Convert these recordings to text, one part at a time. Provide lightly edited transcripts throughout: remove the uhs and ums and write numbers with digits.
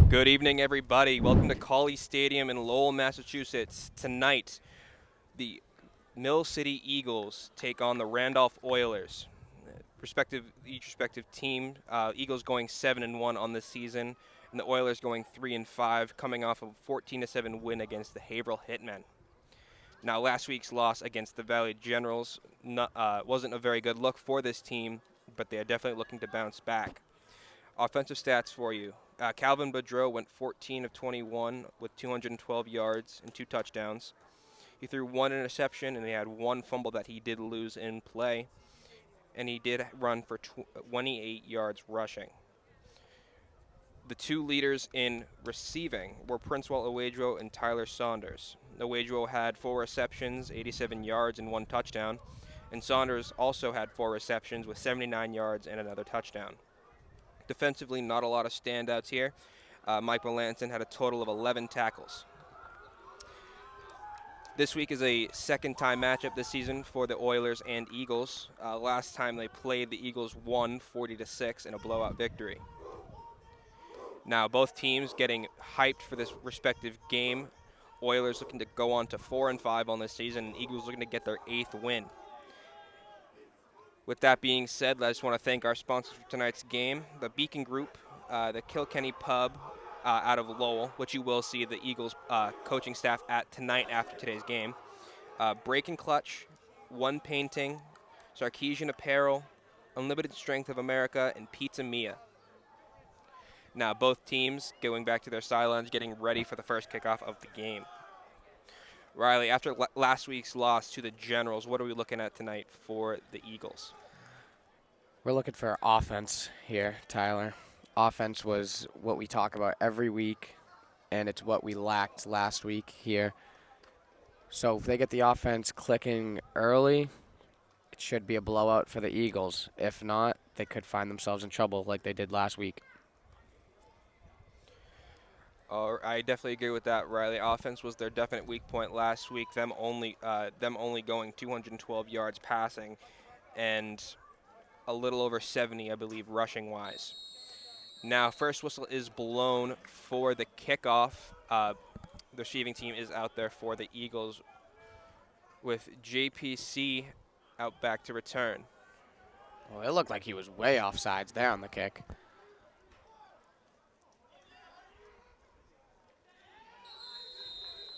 Good evening, everybody. Welcome to Colley Stadium in Lowell, Massachusetts. Tonight, the Mill City Eagles take on the Randolph Oilers. Each respective team. Eagles going 7-1 on this season, and the Oilers going 3-5, coming off a 14-7 win against the Haverhill Hitmen. Now, last week's loss against the Valley Generals wasn't a very good look for this team, but they are definitely looking to bounce back. Offensive stats for you. Calvin Boudreau went 14 of 21 with 212 yards and 2 touchdowns. He threw 1 interception, and he had 1 fumble that he did lose in play. And he did run for 28 yards rushing. The 2 leaders in receiving were Princewell Owadro and Tyler Saunders. Owadro had 4 receptions, 87 yards, and 1 touchdown. And Saunders also had 4 receptions with 79 yards and another touchdown. Defensively, not a lot of standouts here. Mike Melanson had a total of 11 tackles. This week is a second-time matchup this season for the Oilers and Eagles. Last time they played, the Eagles won 40-6 in a blowout victory. Now, both teams getting hyped for this respective game. Oilers looking to go on to 4-5 on this season, and Eagles looking to get their 8th win. With that being said, I just want to thank our sponsors for tonight's game, the Beacon Group, the Kilkenny Pub out of Lowell, which you will see the Eagles coaching staff at tonight after today's game, Break and Clutch, One Painting, Sarkeesian Apparel, Unlimited Strength of America, and Pizza Mia. Now, both teams going back to their sidelines, getting ready for the first kickoff of the game. Riley, after last week's loss to the Generals, what are we looking at tonight for the Eagles? We're looking for offense here, Tyler. Offense was what we talk about every week, and it's what we lacked last week here. So if they get the offense clicking early, it should be a blowout for the Eagles. If not, they could find themselves in trouble like they did last week. I definitely agree with that, Riley. Offense was their definite weak point last week. Them only going 212 yards passing, and a little over 70, I believe, rushing wise. Now, first whistle is blown for the kickoff. The receiving team is out there for the Eagles, with JPC out back to return. Well, it looked like he was way offsides there on the kick.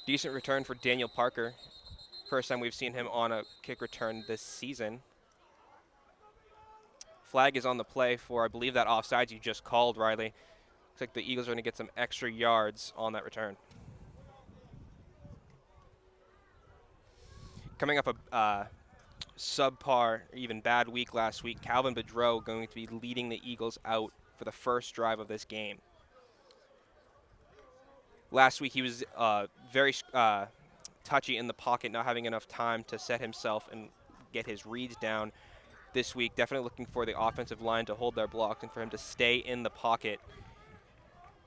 Decent return for Daniel Parker. First time we've seen him on a kick return this season. Flag is on the play for, I believe, that offsides you just called, Riley. Looks like the Eagles are going to get some extra yards on that return. Coming up a subpar, even bad week last week, Calvin Boudreau going to be leading the Eagles out for the first drive of this game. Last week he was very touchy in the pocket, not having enough time to set himself and get his reads down. This week, definitely looking for the offensive line to hold their blocks and for him to stay in the pocket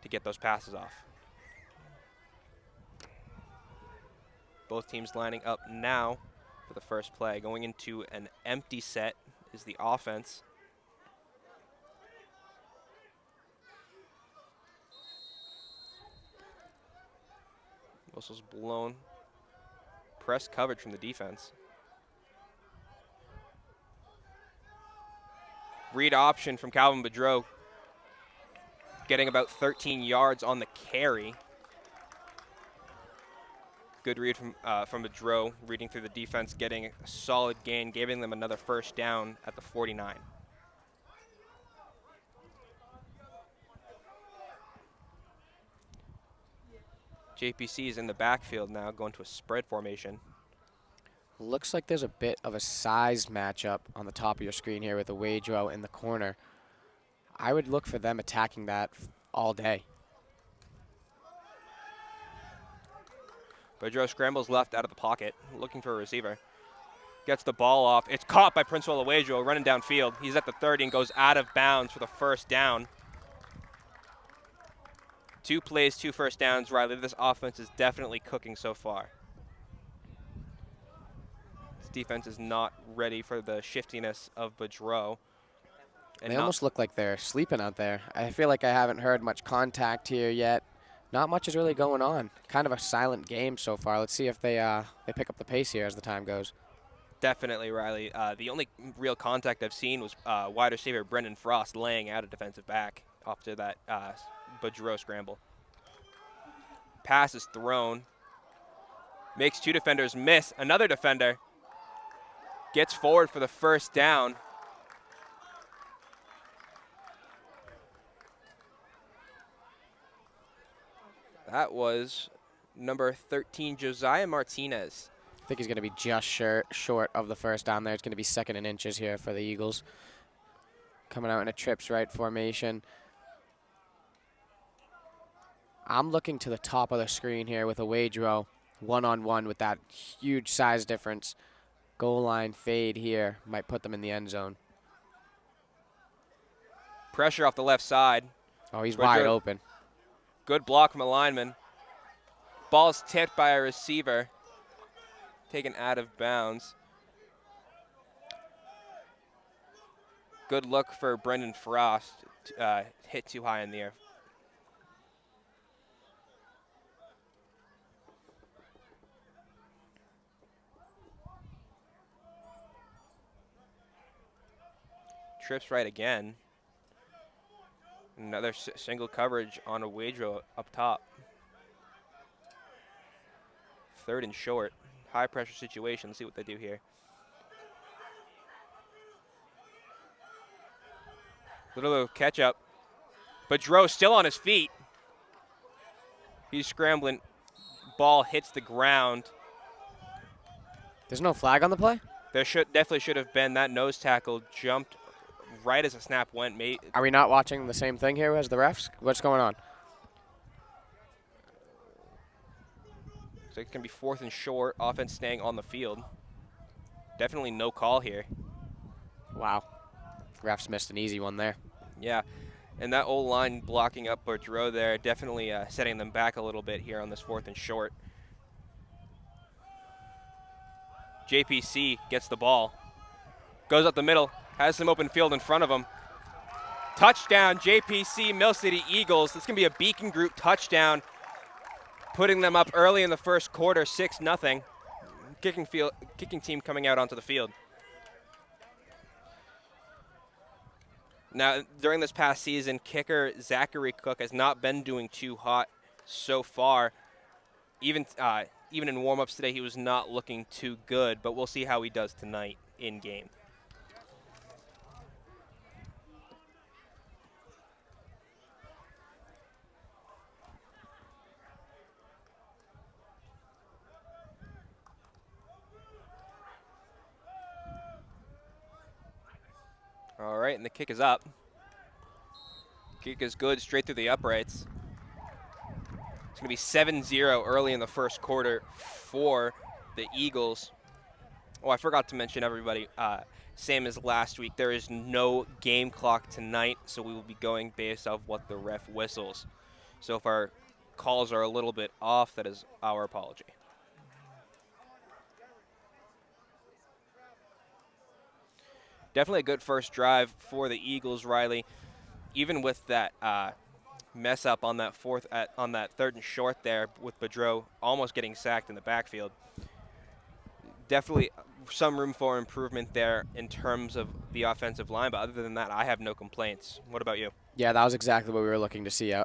to get those passes off. Both teams lining up now for the first play. Going into an empty set is the offense. Whistle's blown. Press coverage from the defense. Read option from Calvin Boudreau, getting about 13 yards on the carry. Good read from Boudreau, reading through the defense, getting a solid gain, giving them another first down at the 49. JPC is in the backfield now, going to a spread formation. Looks like there's a bit of a size matchup on the top of your screen here with Owadro in the corner. I would look for them attacking that all day. Boudreau scrambles left out of the pocket, looking for a receiver. Gets the ball off. It's caught by Princewell Owadro running downfield. He's at the 30 and goes out of bounds for the first down. 2 plays, 2 first downs, Riley. This offense is definitely cooking so far. This defense is not ready for the shiftiness of Boudreau. And They not almost look like they're sleeping out there. I feel like I haven't heard much contact here yet. Not much is really going on. Kind of a silent game so far. Let's see if they pick up the pace here as the time goes. definitely, Riley. The only real contact I've seen was wide receiver Brendan Frost laying out a defensive back after that Boudreau scramble. Pass is thrown. Makes 2 defenders miss. Another defender gets forward for the first down. That was number 13, Josiah Martinez. I think he's going to be just short of the first down there. It's going to be 2nd and inches here for the Eagles. Coming out in a trips right formation. I'm looking to the top of the screen here with a Waydrow one-on-one with that huge size difference. Goal line fade here might put them in the end zone. Pressure off the left side. Oh, he's Boudreau. wide open. Good block from a lineman. Ball's tipped by a receiver. Taken out of bounds. Good look for Brendan Frost. Hit too high in the air. Trips right again. Another single coverage on a Waydrow up top. 3rd and short. High pressure situation. Let's see what they do here. Little catch up. Boudreau still on his feet. He's scrambling. Ball hits the ground. There's no flag on the play? There definitely should have been. That nose tackle jumped right as the snap went. Are we not watching the same thing here as the refs? What's going on? Looks like it's going to be 4th and short. Offense staying on the field. Definitely no call here. Wow. Refs missed an easy one there. Yeah. And that old line blocking up Boudreau there, definitely setting them back a little bit here on this 4th and short. JPC gets the ball. Goes up the middle. Has some open field in front of him. Touchdown, JPC, Mill City Eagles. This is going to be a Beacon Group touchdown, putting them up early in the first quarter, 6-0. Kicking team coming out onto the field. Now, during this past season, kicker Zachary Cook has not been doing too hot so far. Even in warm-ups today, he was not looking too good, but we'll see how he does tonight in game. All right, and the kick is up. Kick is good, straight through the uprights. It's going to be 7-0 early in the first quarter for the Eagles. Oh, I forgot to mention, everybody, same as last week, there is no game clock tonight, so we will be going based off what the ref whistles. So if our calls are a little bit off, that is our apology. Definitely a good first drive for the Eagles, Riley. Even with that mess up on that 3rd and short there with Boudreau almost getting sacked in the backfield. Definitely some room for improvement there in terms of the offensive line, but other than that, I have no complaints. What about you? Yeah, that was exactly what we were looking to see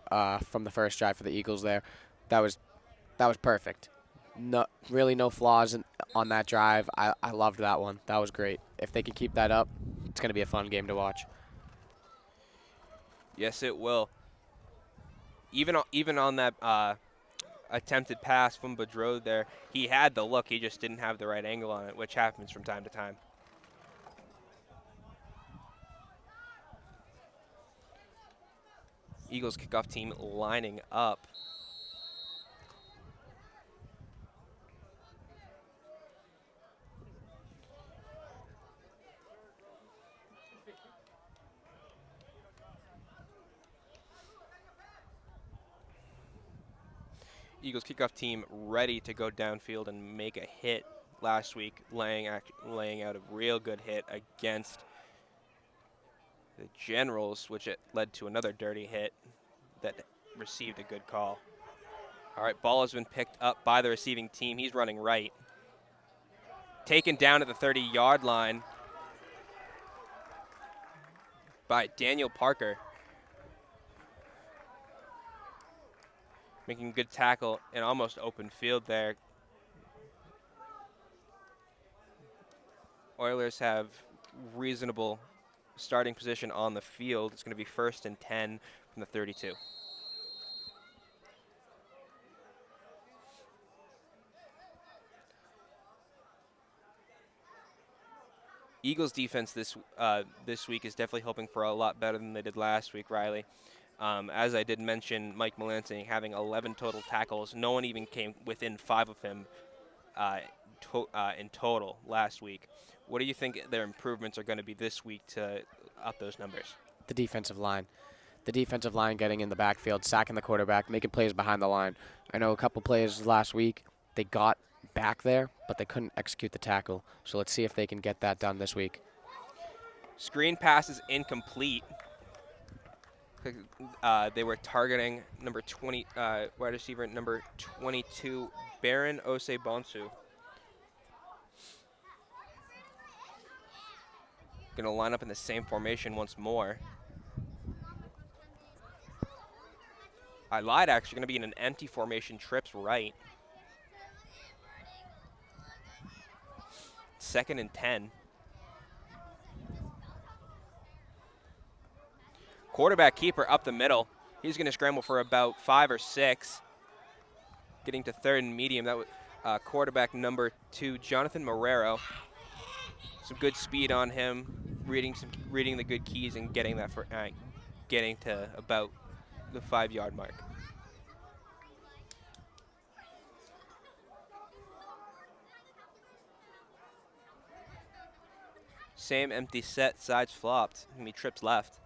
from the first drive for the Eagles there. That was perfect. Really no flaws on that drive. I loved that one. That was great. If they can keep that up, it's going to be a fun game to watch. Yes, it will. Even on that attempted pass from Boudreau there, he had the look. He just didn't have the right angle on it, which happens from time to time. Eagles kickoff team lining up. Eagles kickoff team ready to go downfield and make a hit last week, laying out a real good hit against the Generals, which it led to another dirty hit that received a good call. All right, ball has been picked up by the receiving team. He's running right. Taken down at the 30-yard line by Daniel Parker. Making a good tackle in almost open field there. Oilers have reasonable starting position on the field. It's going to be 1st and 10 from the 32. Eagles defense this week is definitely hoping for a lot better than they did last week, Riley. As I did mention, Mike Melanson having 11 total tackles. No one even came within 5 of him in total last week. What do you think their improvements are going to be this week to up those numbers? The defensive line. The defensive line getting in the backfield, sacking the quarterback, making plays behind the line. I know a couple plays last week, they got back there, but they couldn't execute the tackle. So let's see if they can get that done this week. Screen pass is incomplete. They were targeting number 20, wide receiver number 22, Baron Osei-Bonsu. Going to line up in the same formation once more. I lied, actually. Going to be in an empty formation, trips right. 2nd and 10. Quarterback keeper up the middle. He's going to scramble for about 5 or 6. Getting to 3rd and medium. That was quarterback number 2, Jonathan Marrero. Some good speed on him, reading the good keys and getting that for getting to about the 5-yard mark. Same empty set, sides flopped. Gonna be trips left.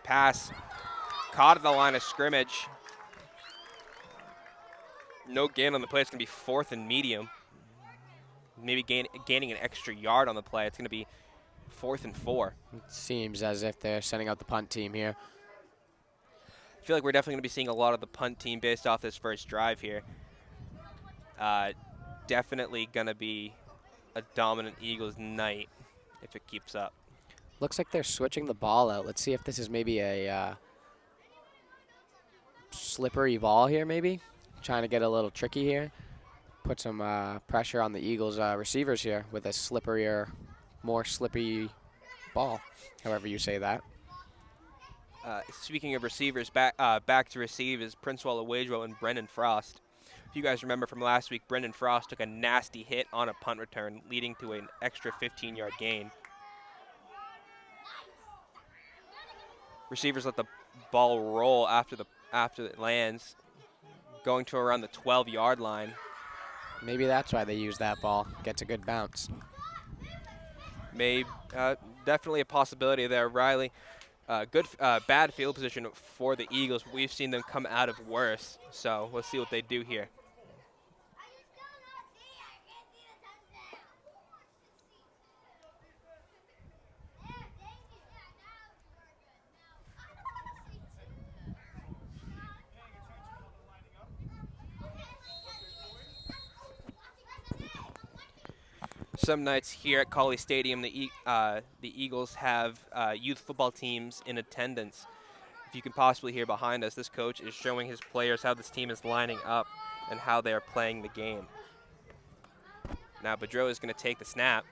Pass caught at the line of scrimmage. No gain on the play. It's going to be 4th and medium. Maybe gaining an extra yard on the play. It's going to be 4th and 4. It seems as if they're sending out the punt team here. I feel like we're definitely going to be seeing a lot of the punt team based off this first drive here. Definitely going to be a dominant Eagles night if it keeps up. Looks like they're switching the ball out. Let's see if this is maybe a slippery ball here, maybe. Trying to get a little tricky here. Put some pressure on the Eagles receivers here with a slipperier, more slippy ball, however you say that. Speaking of receivers, back to receive is Prince Waluwajo and Brendan Frost. If you guys remember from last week, Brendan Frost took a nasty hit on a punt return, leading to an extra 15-yard gain. Receivers let the ball roll after it lands, going to around the 12-yard line. Maybe that's why they use that ball. Gets a good bounce. Definitely a possibility there, Riley. Bad field position for the Eagles. We've seen them come out of worse, so let's see what they do here. Some nights here at Cawley Stadium, the Eagles have youth football teams in attendance. If you can possibly hear behind us, this coach is showing his players how this team is lining up and how they are playing the game. Now Bedreau is going to take the snap.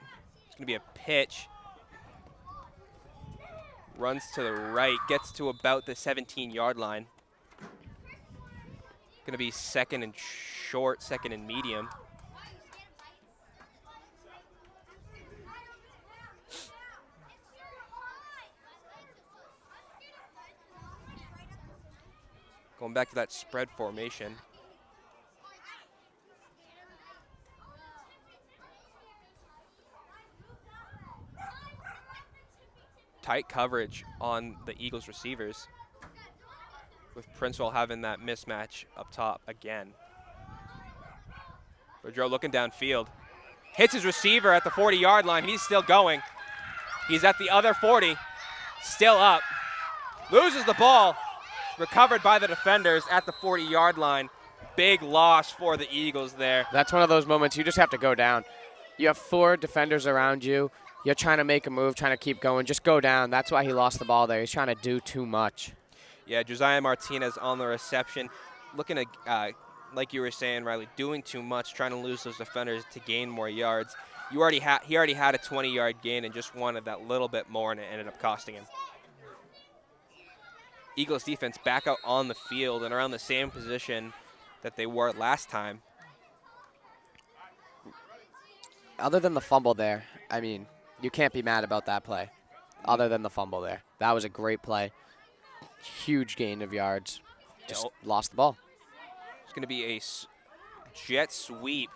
It's going to be a pitch. Runs to the right, gets to about the 17-yard line. Going to be 2nd and short, 2nd and medium. Going back to that spread formation. Tight coverage on the Eagles receivers, with Princewell having that mismatch up top again. Boudreau looking downfield. Hits his receiver at the 40-yard line. He's still going. He's at the other 40. Still up. Loses the ball. Recovered by the defenders at the 40-yard line. Big loss for the Eagles there. That's one of those moments you just have to go down. You have 4 defenders around you. You're trying to make a move, trying to keep going. Just go down. That's why he lost the ball there. He's trying to do too much. Yeah, Josiah Martinez on the reception. Looking to, like you were saying, Riley, doing too much, trying to lose those defenders to gain more yards. He already had a 20-yard gain and just wanted that little bit more, and it ended up costing him. Eagles defense back out on the field and around the same position that they were last time. Other than the fumble there, I mean, you can't be mad about that play. Other than the fumble there. That was a great play. Huge gain of yards. Just lost the ball. It's going to be a jet sweep,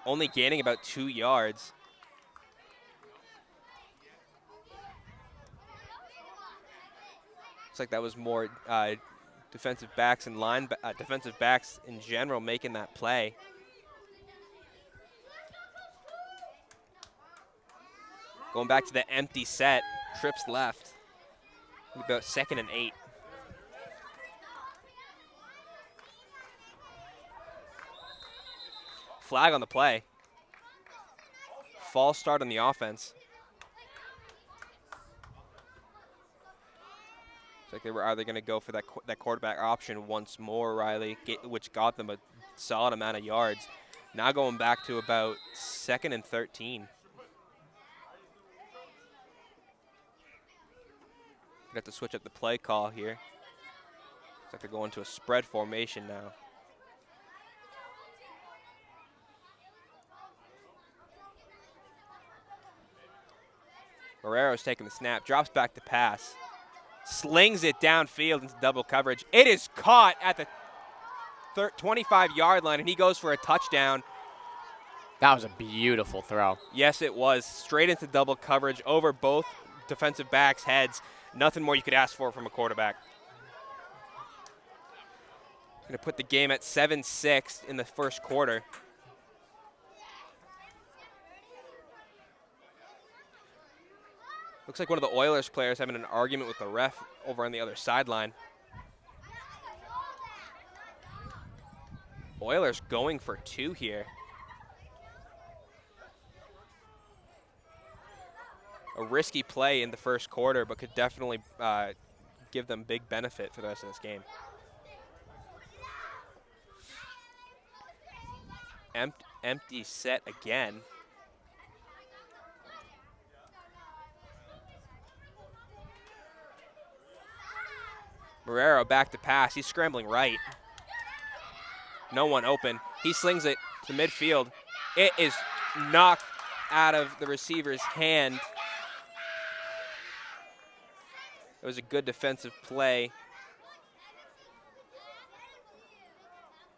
only gaining about 2 yards. Looks like that was more defensive backs and defensive backs in general making that play. Going back to the empty set, trips left. About 2nd and 8. Flag on the play. False start on the offense. It's like they were either going to go for that quarterback option once more, Riley, which got them a solid amount of yards. Now going back to about 2nd and 13. Got to switch up the play call here. Looks like they're going to a spread formation now. Marrero's taking the snap, drops back to pass. Slings it downfield into double coverage. It is caught at the 25-yard line, and he goes for a touchdown. That was a beautiful throw. Yes, it was. Straight into double coverage over both defensive backs' heads. Nothing more you could ask for from a quarterback. Going to put the game at 7-6 in the first quarter. Looks like one of the Oilers players having an argument with the ref over on the other sideline. Oilers going for 2 here. A risky play in the first quarter, but could definitely give them big benefit for the rest of this game. Empty set again. Marrero back to pass. He's scrambling right. No one open. He slings it to midfield. It is knocked out of the receiver's hand. It was a good defensive play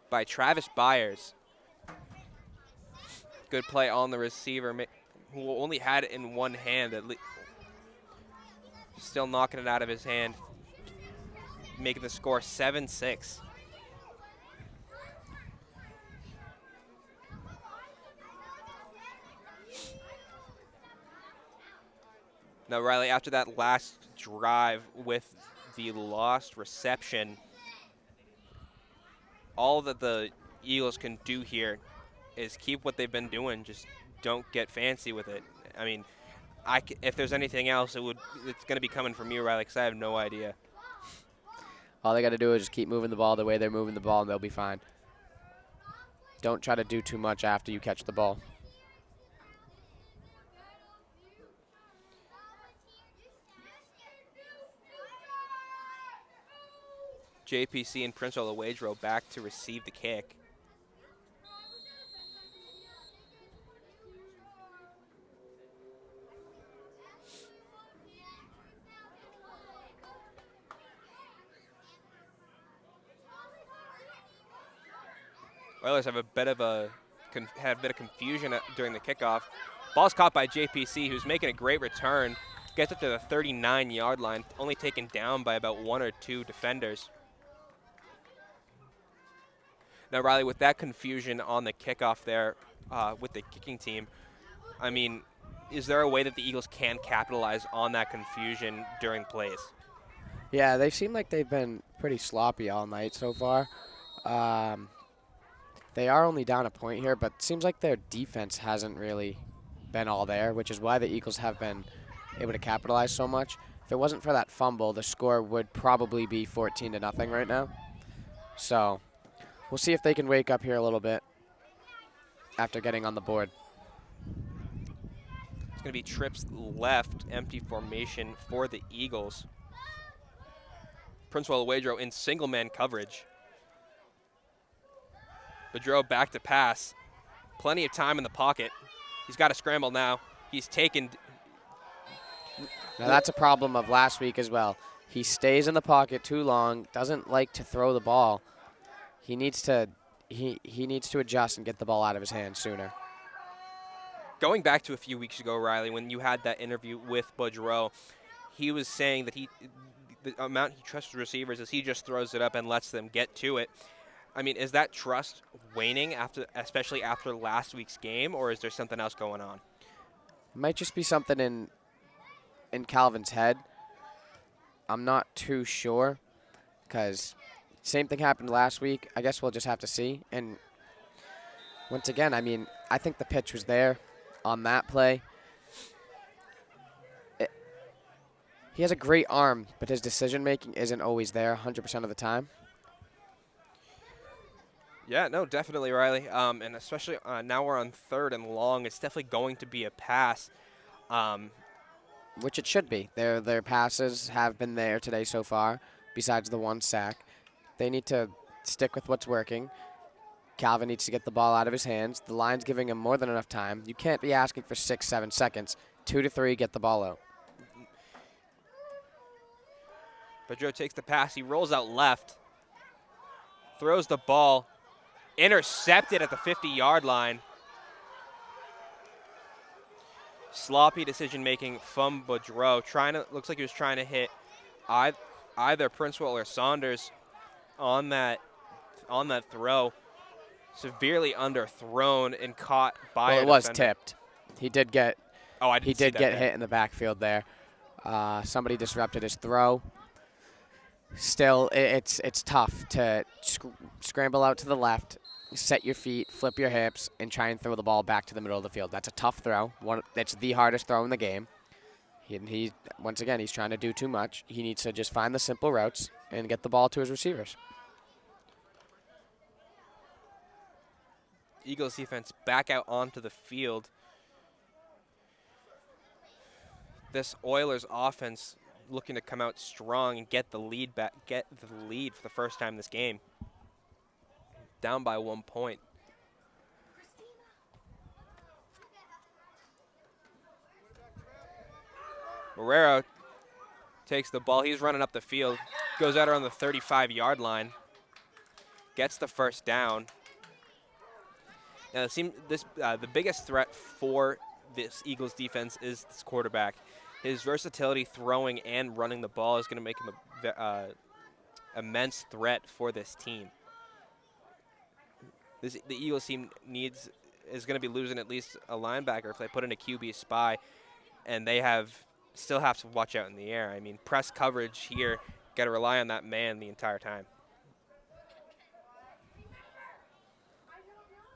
by Travis Byers. Good play on the receiver, who only had it in one hand. Still knocking it out of his hand, making the score 7-6. Now, Riley, after that last drive with the lost reception, all that the Eagles can do here is keep what they've been doing. Just don't get fancy with it. I mean, if there's anything else, it's going to be coming from you, Riley, because I have no idea. All they got to do is just keep moving the ball the way they're moving the ball, and they'll be fine. Don't try to do too much after you catch the ball. JPC and Prince Olawedro back to receive the kick. Oilers have a bit of confusion during the kickoff. Ball's caught by JPC, who's making a great return. Gets up to the 39-yard line, only taken down by about 1 or 2 defenders. Now, Riley, with that confusion on the kickoff there, with the kicking team. I mean, is there a way that the Eagles can capitalize on that confusion during plays? Yeah, they seem like they've been pretty sloppy all night so far. Um, they are only down a point here, but it seems like their defense hasn't really been all there, which is why the Eagles have been able to capitalize so much. If it wasn't for that fumble, the score would probably be 14-0 right now. So we'll see if they can wake up here a little bit after getting on the board. It's going to be trips left, empty formation for the Eagles. Prince Waledro in single man coverage. Boudreau back to pass. Plenty of time in the pocket. He's got to scramble now. He's taken. Now that's a problem of last week as well. He stays in the pocket too long, doesn't like to throw the ball. He needs to adjust and get the ball out of his hands sooner. Going back to a few weeks ago, Riley, when you had that interview with Boudreau, he was saying that the amount he trusts receivers is he just throws it up and lets them get to it. I mean, is that trust waning especially after last week's game, or is there something else going on? It might just be something in Calvin's head. I'm not too sure, because same thing happened last week. I guess we'll just have to see. And once again, I mean, I think the pitch was there on that play. He has a great arm, but his decision-making isn't always there 100% of the time. Yeah, no, definitely, Riley. And especially now we're on 3rd and long. It's definitely going to be a pass. Which it should be. Their passes have been there today so far, besides the one sack. They need to stick with what's working. Calvin needs to get the ball out of his hands. The line's giving him more than enough time. You can't be asking for 6-7 seconds. 2 to 3, get the ball out. Boudreau takes the pass. He rolls out left. Throws the ball. Intercepted at the 50-yard line. Sloppy decision-making from Boudreau. Looks like he was trying to hit either Princewell or Saunders on that throw. Severely underthrown and caught by Well, a it was defender. tipped. He did get He did get hit in the backfield there. Somebody disrupted his throw. Still, it's tough to scramble out to the left, set your feet, flip your hips, and try and throw the ball back to the middle of the field. That's a tough throw. That's the hardest throw in the game. He once again, he's trying to do too much. He needs to just find the simple routes and get the ball to his receivers. Eagles defense back out onto the field. This Oilers offense looking to come out strong and get the lead for the first time this game. Down by 1 point. Marrero takes the ball. He's running up the field. Goes out around the 35-yard line. Gets the first down. Now, the biggest threat for this Eagles defense is this quarterback. His versatility throwing and running the ball is going to make him a immense threat for this team. The Eagles team is going to be losing at least a linebacker if they put in a QB spy, and they still have to watch out in the air. I mean, press coverage here, got to rely on that man the entire time.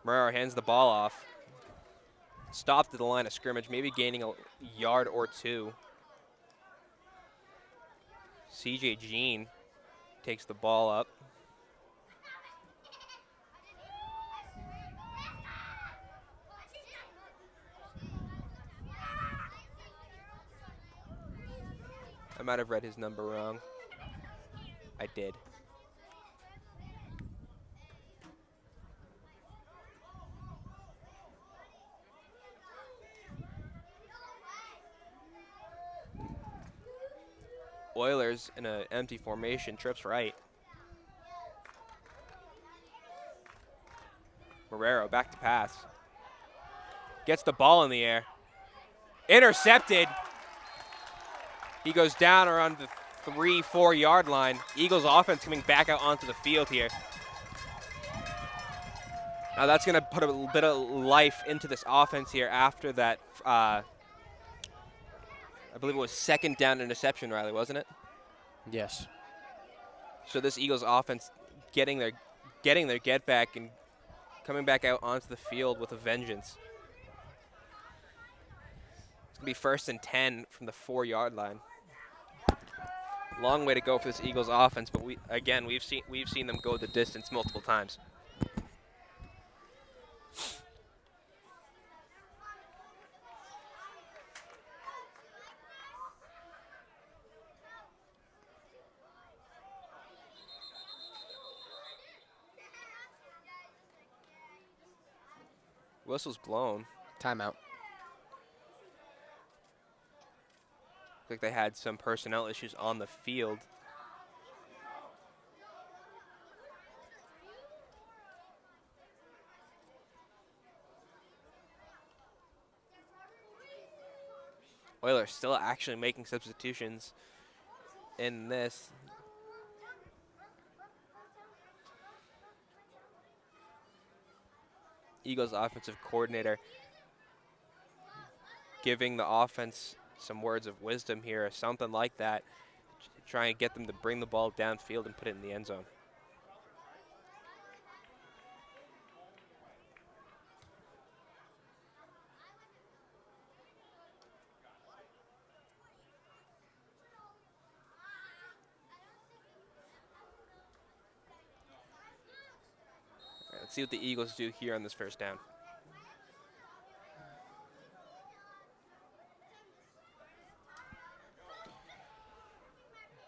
Marrero hands the ball off. Stopped at the line of scrimmage, maybe gaining a yard or two. CJ Jean takes the ball up. I might have read his number wrong. I did. Oilers in an empty formation, trips right. Marrero back to pass. Gets the ball in the air. Intercepted. He goes down around the 3-4 yard line. Eagles offense coming back out onto the field here. Now that's going to put a little bit of life into this offense here after that, I believe it was second down interception, Riley, wasn't it? Yes. So this Eagles offense getting their get back and coming back out onto the field with a vengeance. It's going to be 1st and 10 from the 4-yard line. Long way to go for this Eagles offense, but we've seen them go the distance multiple times. Whistle's blown. Timeout. Looks like they had some personnel issues on the field. Oilers still actually making substitutions in this. Eagles offensive coordinator giving the offense some words of wisdom here, or something like that, trying to get them to bring the ball downfield and put it in the end zone. All right, let's see what the Eagles do here on this 1st down.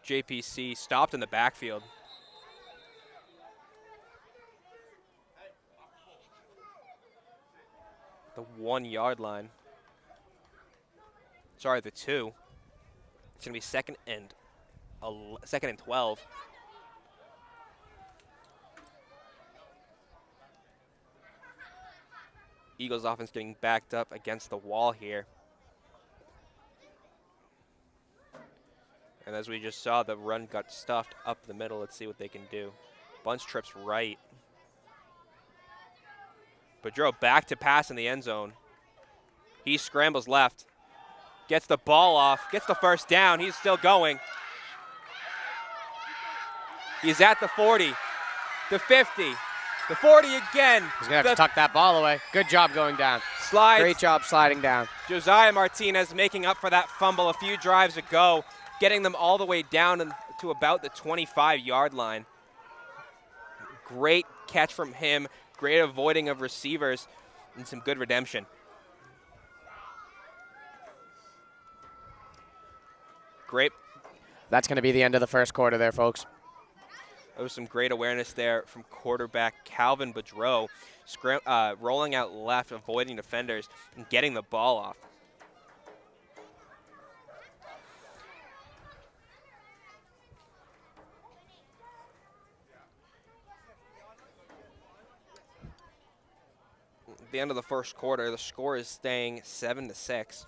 JPC stopped in the backfield. The 1-yard line. Sorry, the 2. It's going to be second and 12. Eagles offense getting backed up against the wall here. And as we just saw, the run got stuffed up the middle. Let's see what they can do. Bunch trips right. Boudreau back to pass in the end zone. He scrambles left. Gets the ball off. Gets the 1st down. He's still going. He's at the 40. The 50. The 40 again. He's going to have to tuck that ball away. Good job going down. Slides. Great job sliding down. Josiah Martinez making up for that fumble a few drives ago, getting them all the way down to about the 25-yard line. Great catch from him, great avoiding of receivers, and some good redemption. Great. That's going to be the end of the 1st quarter there, folks. There was some great awareness there from quarterback Calvin Boudreau, rolling out left, avoiding defenders, and getting the ball off. At the end of the 1st quarter, the score is staying 7-6.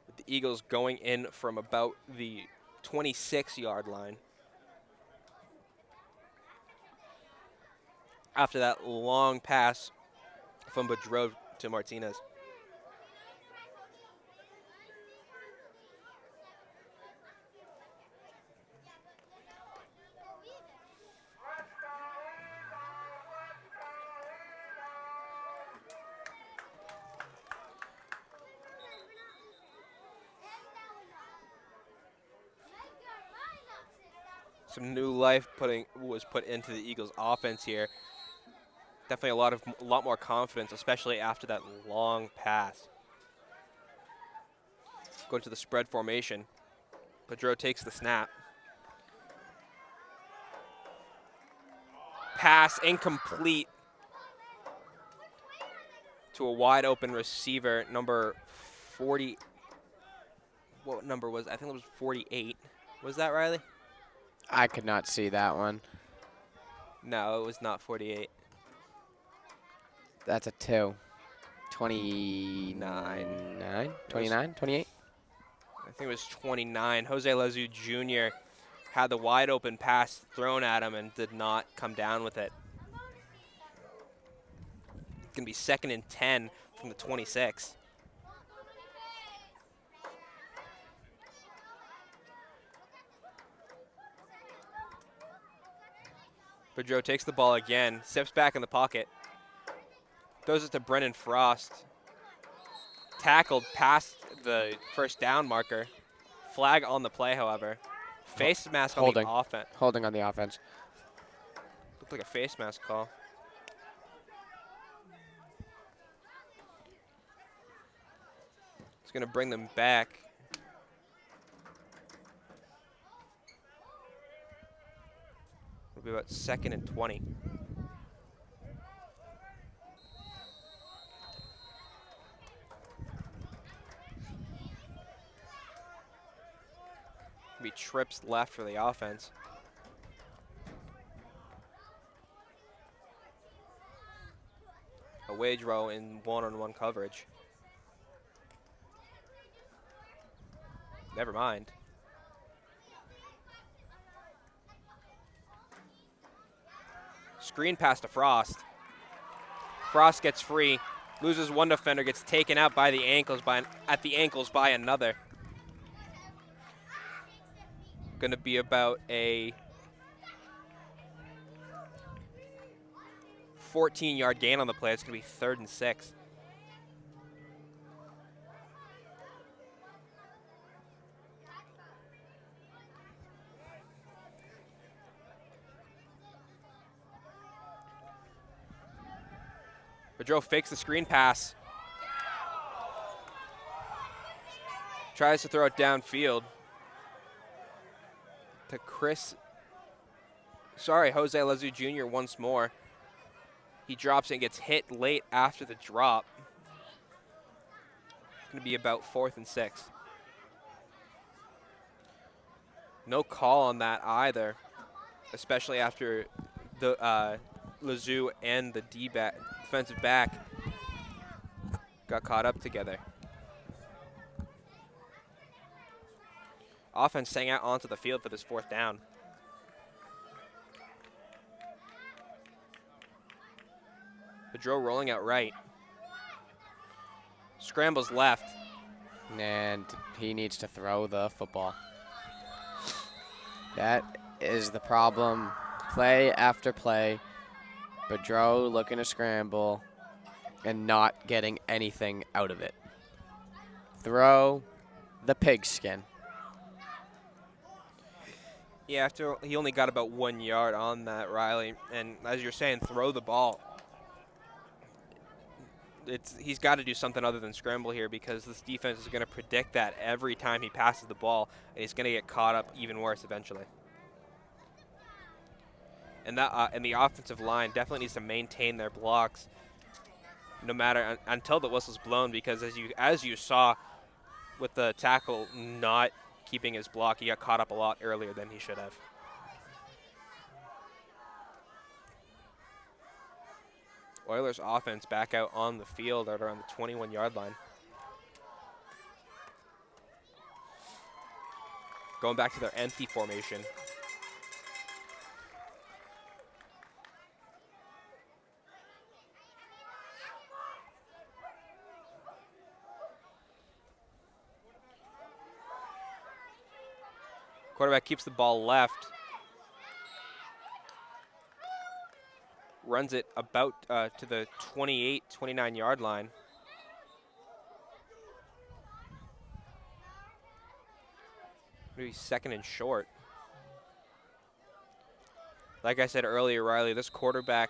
With the Eagles going in from about the 26-yard line. After that long pass from Boudreau to Martinez. Some new life was put into the Eagles offense here. Definitely a lot more confidence, especially after that long pass. Going to the spread formation. Boudreau takes the snap. Pass incomplete to a wide open receiver, number 40. What number was it? I think it was 48. Was that Riley? I could not see that one. No, it was not 48. That's a 2. 29? 29? 28? I think it was 29. Jose Lazu Jr. had the wide open pass thrown at him and did not come down with it. going to be 2nd and 10 from the 26. Boudreau takes the ball again, steps back in the pocket, throws it to Brennan Frost. Tackled past the first down marker. Flag on the play, however. Face mask on the offense. Holding on the offense. Looked like a face mask call. It's going to bring them back. It'll be about 2nd and 20. Be trips left for the offense. A wage row in one-on-one coverage. Never mind. Screen pass to Frost. Frost gets free, loses one defender, gets taken out by the ankles at the ankles by another. Going to be about a 14-yard gain on the play. It's going to be 3rd and 6. Boudreau fakes the screen pass. Tries to throw it downfield to Jose Lezu Jr. once more. He drops it and gets hit late after the drop. It's going to be about 4th and 6. No call on that either, especially after the Lezu and the defensive back got caught up together. Offense sang out onto the field for this 4th down. Boudreau rolling out right. Scrambles left. And he needs to throw the football. That is the problem. Play after play. Boudreau looking to scramble and not getting anything out of it. Throw the pigskin. Yeah, he only got about 1 yard on that, Riley. And as you're saying, throw the ball. He's got to do something other than scramble here, because this defense is going to predict that every time he passes the ball, and he's going to get caught up even worse eventually. And the offensive line definitely needs to maintain their blocks, no matter until the whistle's blown, because as you saw with the tackle not keeping his block, he got caught up a lot earlier than he should have. Oilers offense back out on the field at around the 21-yard line. Going back to their empty formation. Quarterback keeps the ball left. Runs it about to the 28, 29-yard line. Maybe 2nd and short. Like I said earlier, Riley, this quarterback,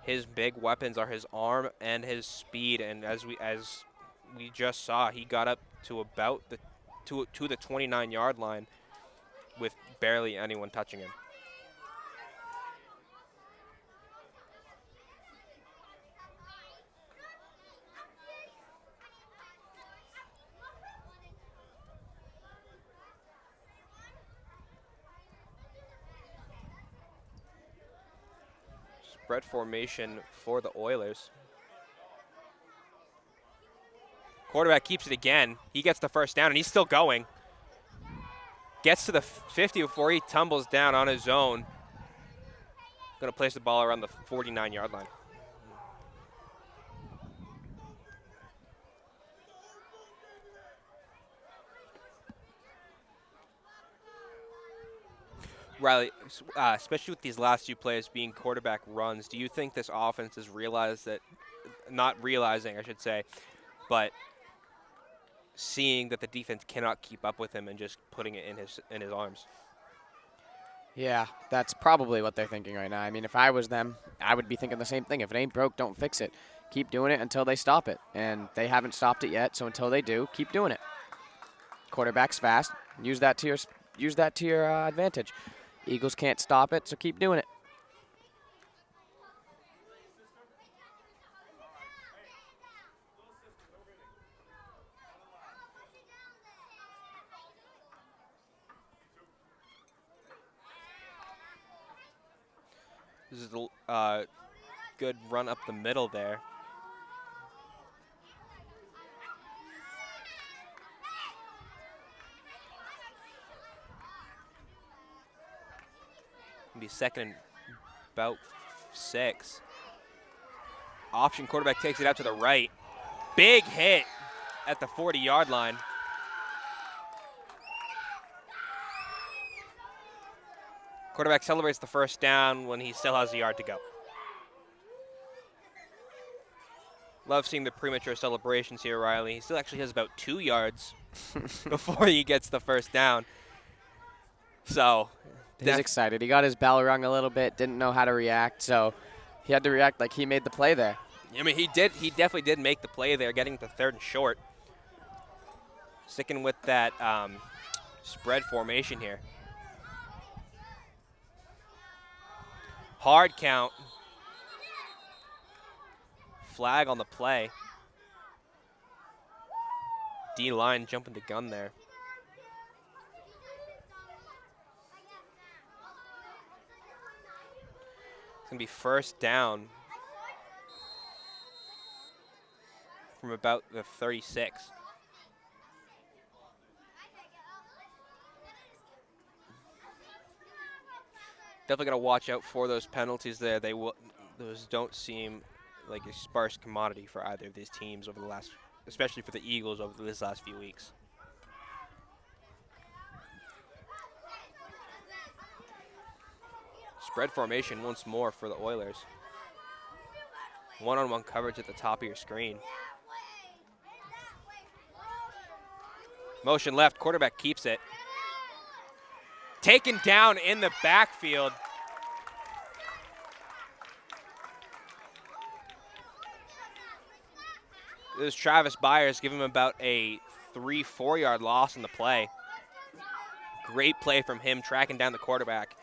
his big weapons are his arm and his speed. And as we just saw, he got up to about the 29-yard line with barely anyone touching him. Spread formation for the Oilers. Quarterback keeps it again. He gets the first down, and he's still going. Gets to the 50 before he tumbles down on his own. Going to place the ball around the 49-yard line. Riley, especially with these last two plays being quarterback runs, do you think this offense has realized that, not realizing, I should say, but seeing that the defense cannot keep up with him and just putting it in his arms? Yeah, that's probably what they're thinking right now. I mean, if I was them, I would be thinking the same thing. If it ain't broke, don't fix it. Keep doing it until they stop it. And they haven't stopped it yet, so until they do, keep doing it. Quarterback's fast. Use that to your advantage. Eagles can't stop it, so keep doing it. This is a good run up the middle there. It'll be second and about 6. Option quarterback takes it out to the right. Big hit at the 40-yard line. Quarterback celebrates the first down when he still has a yard to go. Love seeing the premature celebrations here, Riley. He still actually has about 2 yards before he gets the first down. So he's excited. He got his bell rung a little bit, didn't know how to react, so he had to react like he made the play there. I mean, he definitely did make the play there, getting to 3rd and short. Sticking with that spread formation here. Hard count. Flag on the play. D-line jumping the gun there. It's going to be first down from about the 36. Definitely got to watch out for those penalties there. Those don't seem like a sparse commodity for either of these teams over the last, especially for the Eagles over these last few weeks. Spread formation once more for the Oilers. One-on-one coverage at the top of your screen. Motion left, quarterback keeps it. Taken down in the backfield. This is Travis Byers, give him about a 3-4 yard loss in the play. Great play from him, tracking down the quarterback.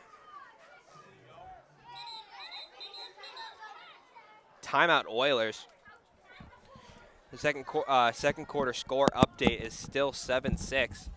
Timeout Oilers. The second quarter score update is still 7-6.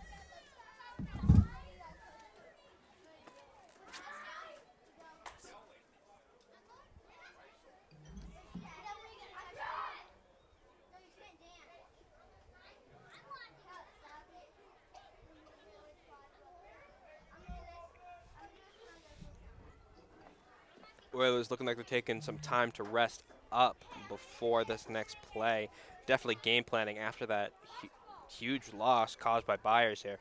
Oilers looking like they're taking some time to rest up before this next play. Definitely game planning after that huge loss caused by Byers here.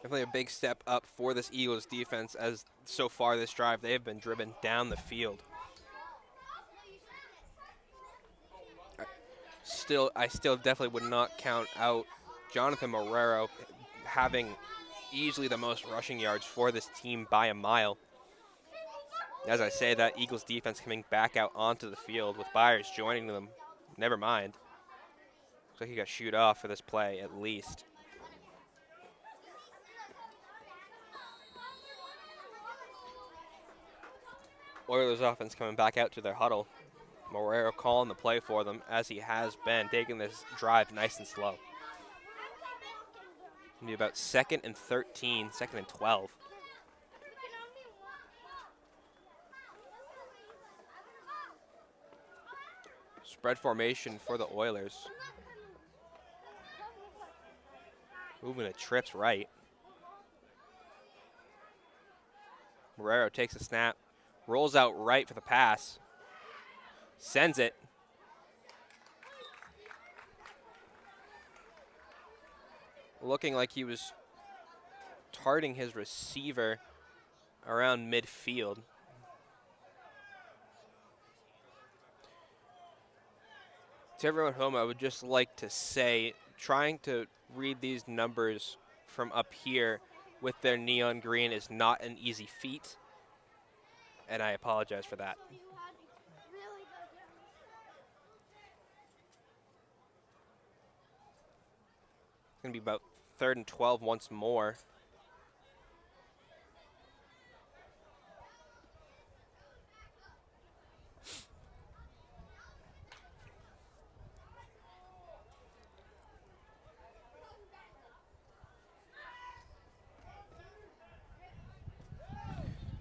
Definitely a big step up for this Eagles defense, as so far this drive they have been driven down the field. I still definitely would not count out Jonathan Marrero having easily the most rushing yards for this team by a mile. As I say, that Eagles defense coming back out onto the field with Byers joining them. Never mind. Looks like he got shoot off for this play at least. Oilers offense coming back out to their huddle. Marrero calling the play for them, as he has been, taking this drive nice and slow. It'll be about 2nd and 13, 2nd and 12. Spread formation for the Oilers. Moving to trips right. Marrero takes a snap, rolls out right for the pass, sends it. looking like he was targeting his receiver around midfield. To everyone at home, I would just like to say, trying to read these numbers from up here with their neon green is not an easy feat, and I apologize for that. It's going to be about 3rd and 12 once more.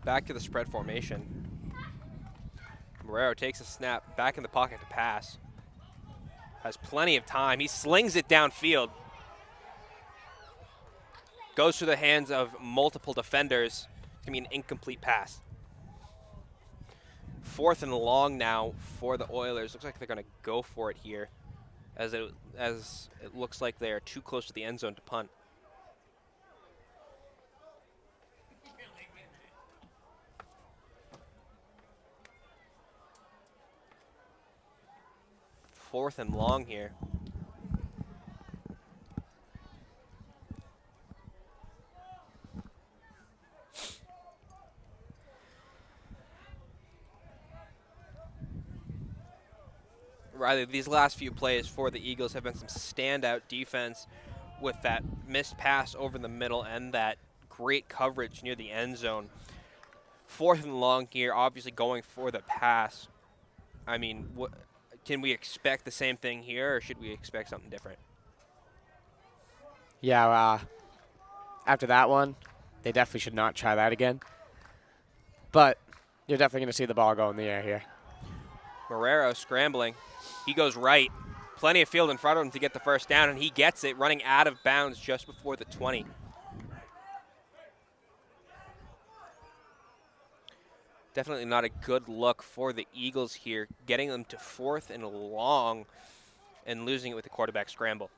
Back to the spread formation. Marrero takes a snap, back in the pocket to pass. Has plenty of time. He slings it downfield. Goes through the hands of multiple defenders. It's going to be an incomplete pass. 4th and long now for the Oilers. Looks like they're going to go for it here, as it looks like they are too close to the end zone to punt. Fourth and long here. Riley, these last few plays for the Eagles have been some standout defense with that missed pass over the middle and that great coverage near the end zone. 4th and long here, obviously going for the pass. I mean, can we expect the same thing here, or should we expect something different? Yeah, after that one, they definitely should not try that again. But you're definitely going to see the ball go in the air here. Marrero scrambling. He goes right. Plenty of field in front of him to get the first down, and he gets it running out of bounds just before the 20. Definitely not a good look for the Eagles here, getting them to 4th and long and losing it with the quarterback scramble.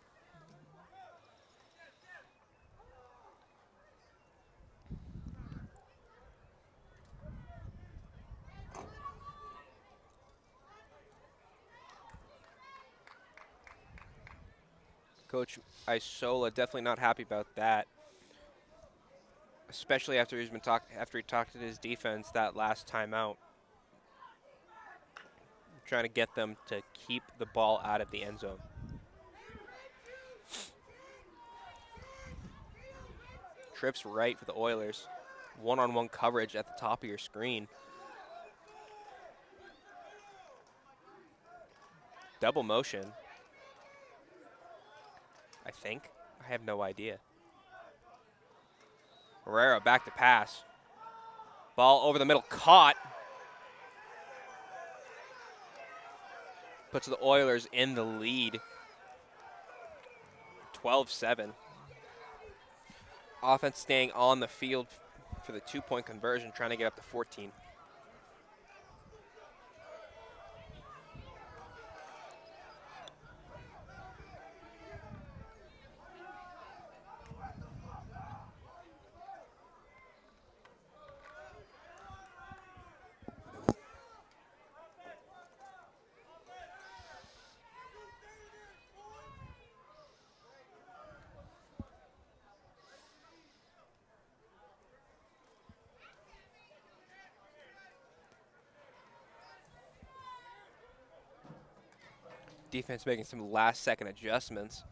Coach Isola definitely not happy about that, especially after he talked to his defense that last time out. Trying to get them to keep the ball out of the end zone. Trips right for the Oilers. One-on-one coverage at the top of your screen. Double motion. I think. I have no idea. Marrero back to pass. Ball over the middle, caught. Puts the Oilers in the lead. 12-7. Offense staying on the field for the 2-point conversion, trying to get up to 14. Defense making some last-second adjustments.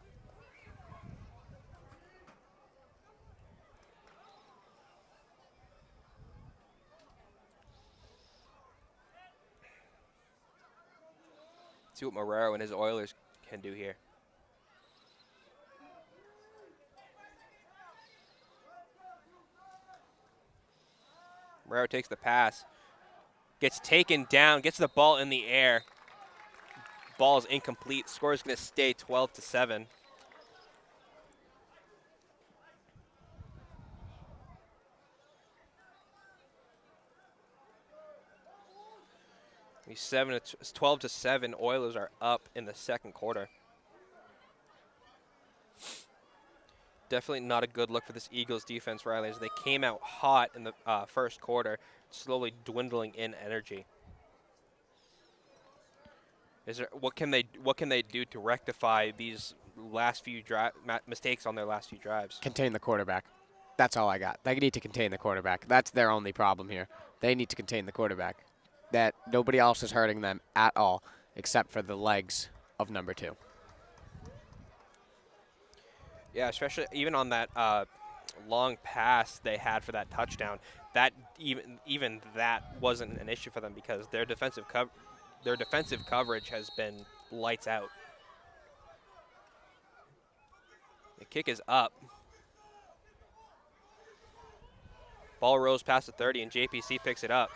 See what Marrero and his Oilers can do here. Marrero takes the pass. Gets taken down, gets the ball in the air. Ball is incomplete. Score is going to stay 12-7. It's 12-7. Oilers are up in the second quarter. Definitely not a good look for this Eagles defense, Riley, as they came out hot in the first quarter, slowly dwindling in energy. What can they do to rectify these last few mistakes on their last few drives? Contain the quarterback. That's all I got. They need to contain the quarterback. That's their only problem here. They need to contain the quarterback. That nobody else is hurting them at all except for the legs of number 2. Yeah, especially even on that long pass they had for that touchdown. That even that wasn't an issue for them because their defensive coverage has been lights out. The kick is up. Ball rolls past the 30, and JPC picks it up.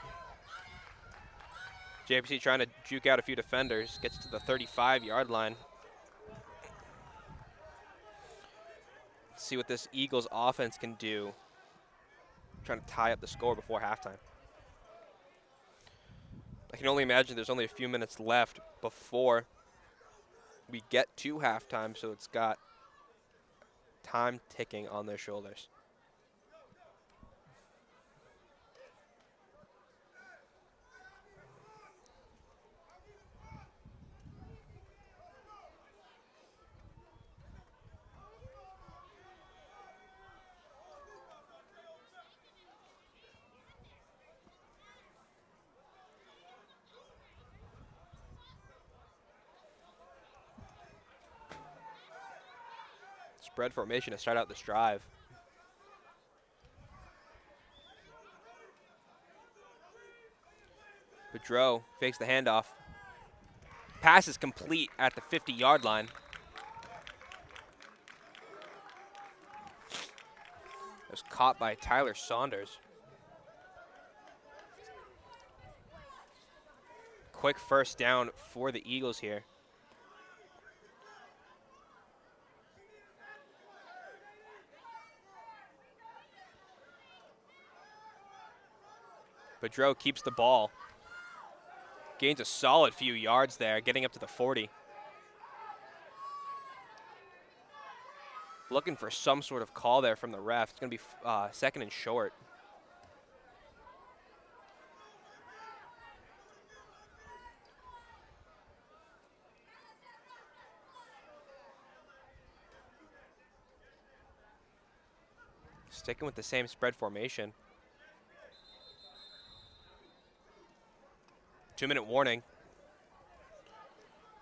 JPC trying to juke out a few defenders, gets to the 35-yard line. Let's see what this Eagles offense can do. Trying to tie up the score before halftime. I can only imagine there's only a few minutes left before we get to halftime, so it's got time ticking on their shoulders. Spread formation to start out this drive. Boudreau fakes the handoff. Pass is complete at the 50-yard line. It was caught by Tyler Saunders. Quick first down for the Eagles here. Boudreau keeps the ball. Gains a solid few yards there, getting up to the 40. Looking for some sort of call there from the ref. It's going to be second and short. Sticking with the same spread formation. 2-minute warning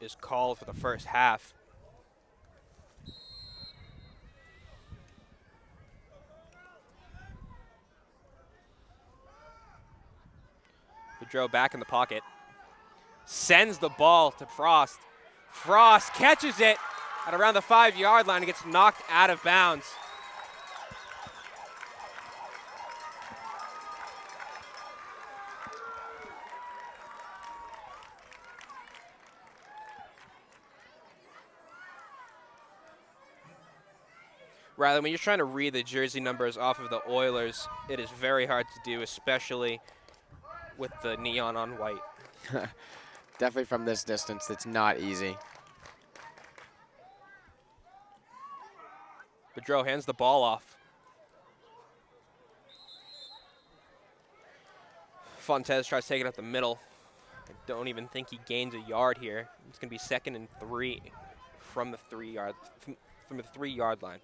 is called for the first half. Boudreau back in the pocket. Sends the ball to Frost. Frost catches it at around the 5-yard line and gets knocked out of bounds. Riley, when you're trying to read the jersey numbers off of the Oilers, it is very hard to do, especially with the neon on white. Definitely from this distance, it's not easy. Boudreau hands the ball off. Fontes tries to take it up the middle. I don't even think he gains a yard here. It's going to be 2nd and 3 from the 3-yard line.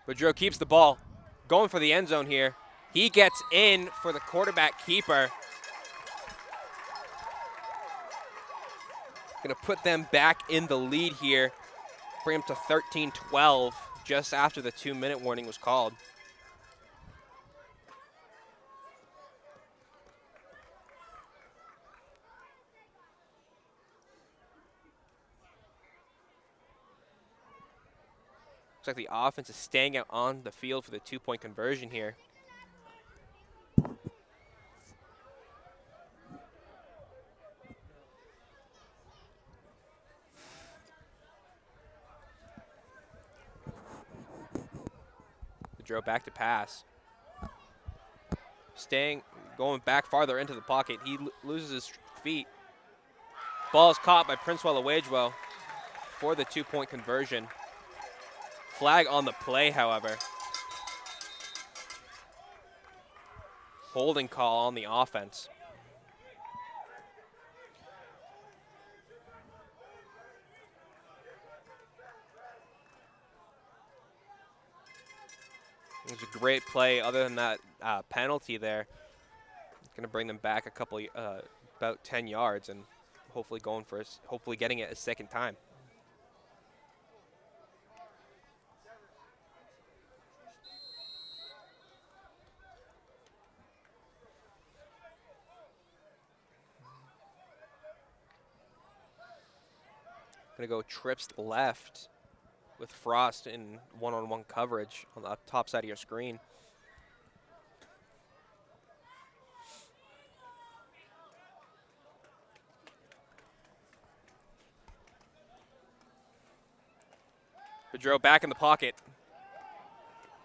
Boudreau keeps the ball, going for the end zone here. He gets in for the quarterback keeper. Going to put them back in the lead here, bring them to 13-12 just after the 2-minute warning was called. Looks like the offense is staying out on the field for the 2-point conversion here. Boudreau back to pass. going back farther into the pocket. He loses his feet. Ball is caught by Prince Waluigwa for the 2-point conversion. Flag on the play, however. Holding call on the offense. It was a great play. Other than that penalty there, it's going to bring them back a couple, about 10 yards, and hopefully hopefully getting it a second time. Going to go trips left with Frost in one-on-one coverage on the top side of your screen. Pedro back in the pocket.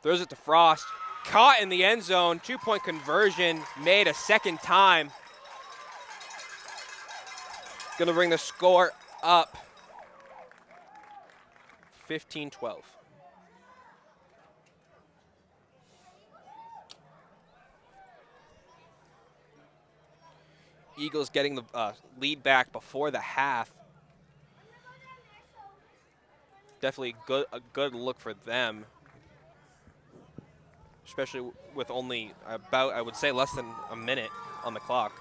Throws it to Frost. Caught in the end zone. 2-point conversion made a second time. Going to bring the score up 15-12. Eagles getting the lead back before the half. Definitely a good look for them, especially with only about, I would say, less than a minute on the clock.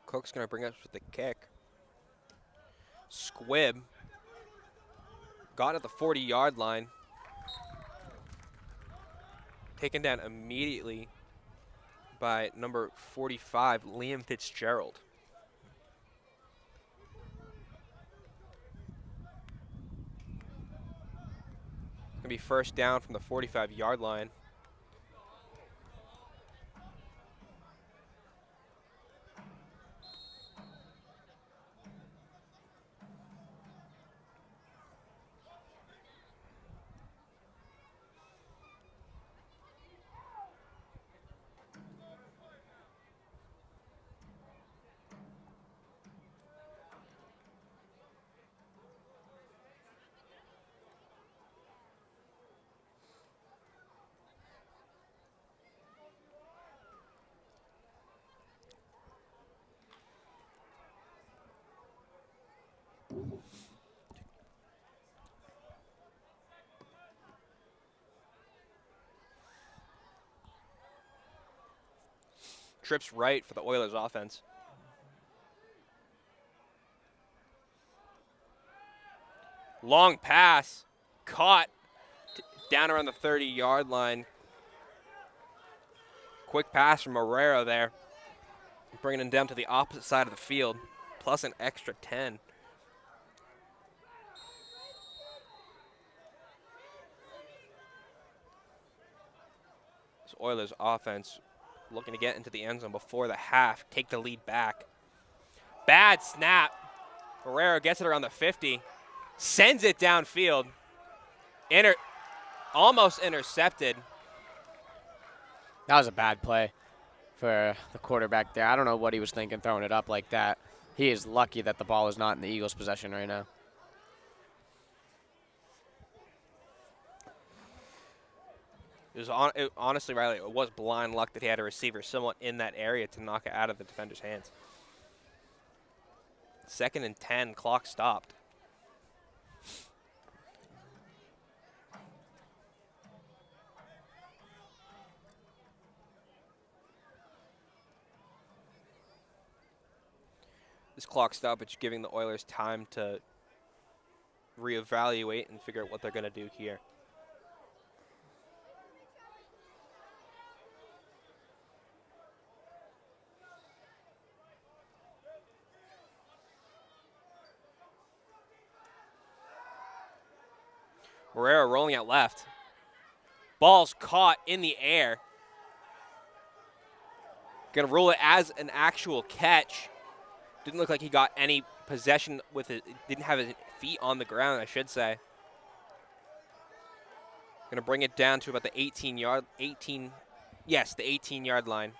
Cook's going to bring us with the kick. Squibb got at the 40-yard line. Taken down immediately by number 45, Liam Fitzgerald. Going to be first down from the 45-yard line. Trips right for the Oilers offense. Long pass, caught down around the 30-yard line. Quick pass from Marrero there, bringing him down to the opposite side of the field, plus an extra 10. This Oilers offense looking to get into the end zone before the half, take the lead back. Bad snap. Marrero gets it around the 50, sends it downfield. Almost intercepted. That was a bad play for the quarterback there. I don't know what he was thinking throwing it up like that. He is lucky that the ball is not in the Eagles' possession right now. Honestly, Riley, it was blind luck that he had a receiver somewhat in that area to knock it out of the defender's hands. 2nd and 10, clock stopped. This clock stoppage giving the Oilers time to reevaluate and figure out what they're going to do here. Herrera rolling out left. Ball's caught in the air. Going to rule it as an actual catch. Didn't look like he got any possession with it. Didn't have his feet on the ground, I should say. Going to bring it down to about the 18-yard line.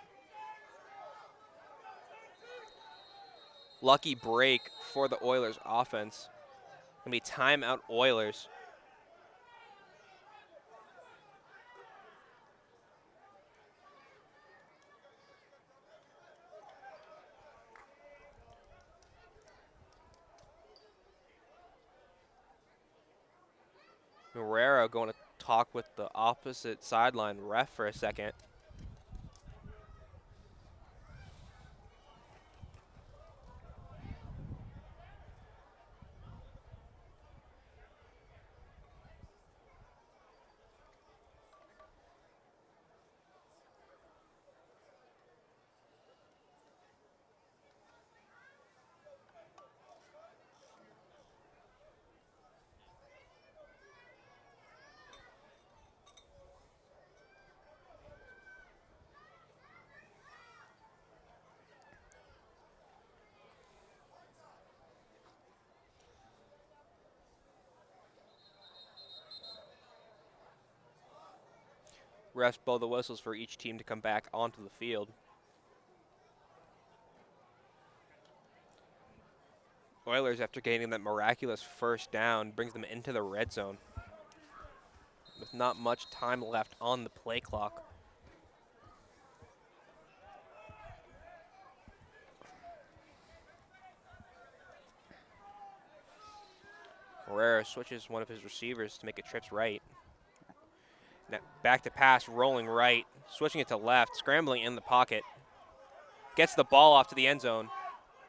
Lucky break for the Oilers offense. Going to be timeout Oilers. Herrera going to talk with the opposite sideline ref for a second. Refs blow the whistles for each team to come back onto the field. Oilers, after gaining that miraculous first down, brings them into the red zone with not much time left on the play clock. Herrera switches one of his receivers to make it trips right. Now back to pass, rolling right, switching it to left, scrambling in the pocket. Gets the ball off to the end zone.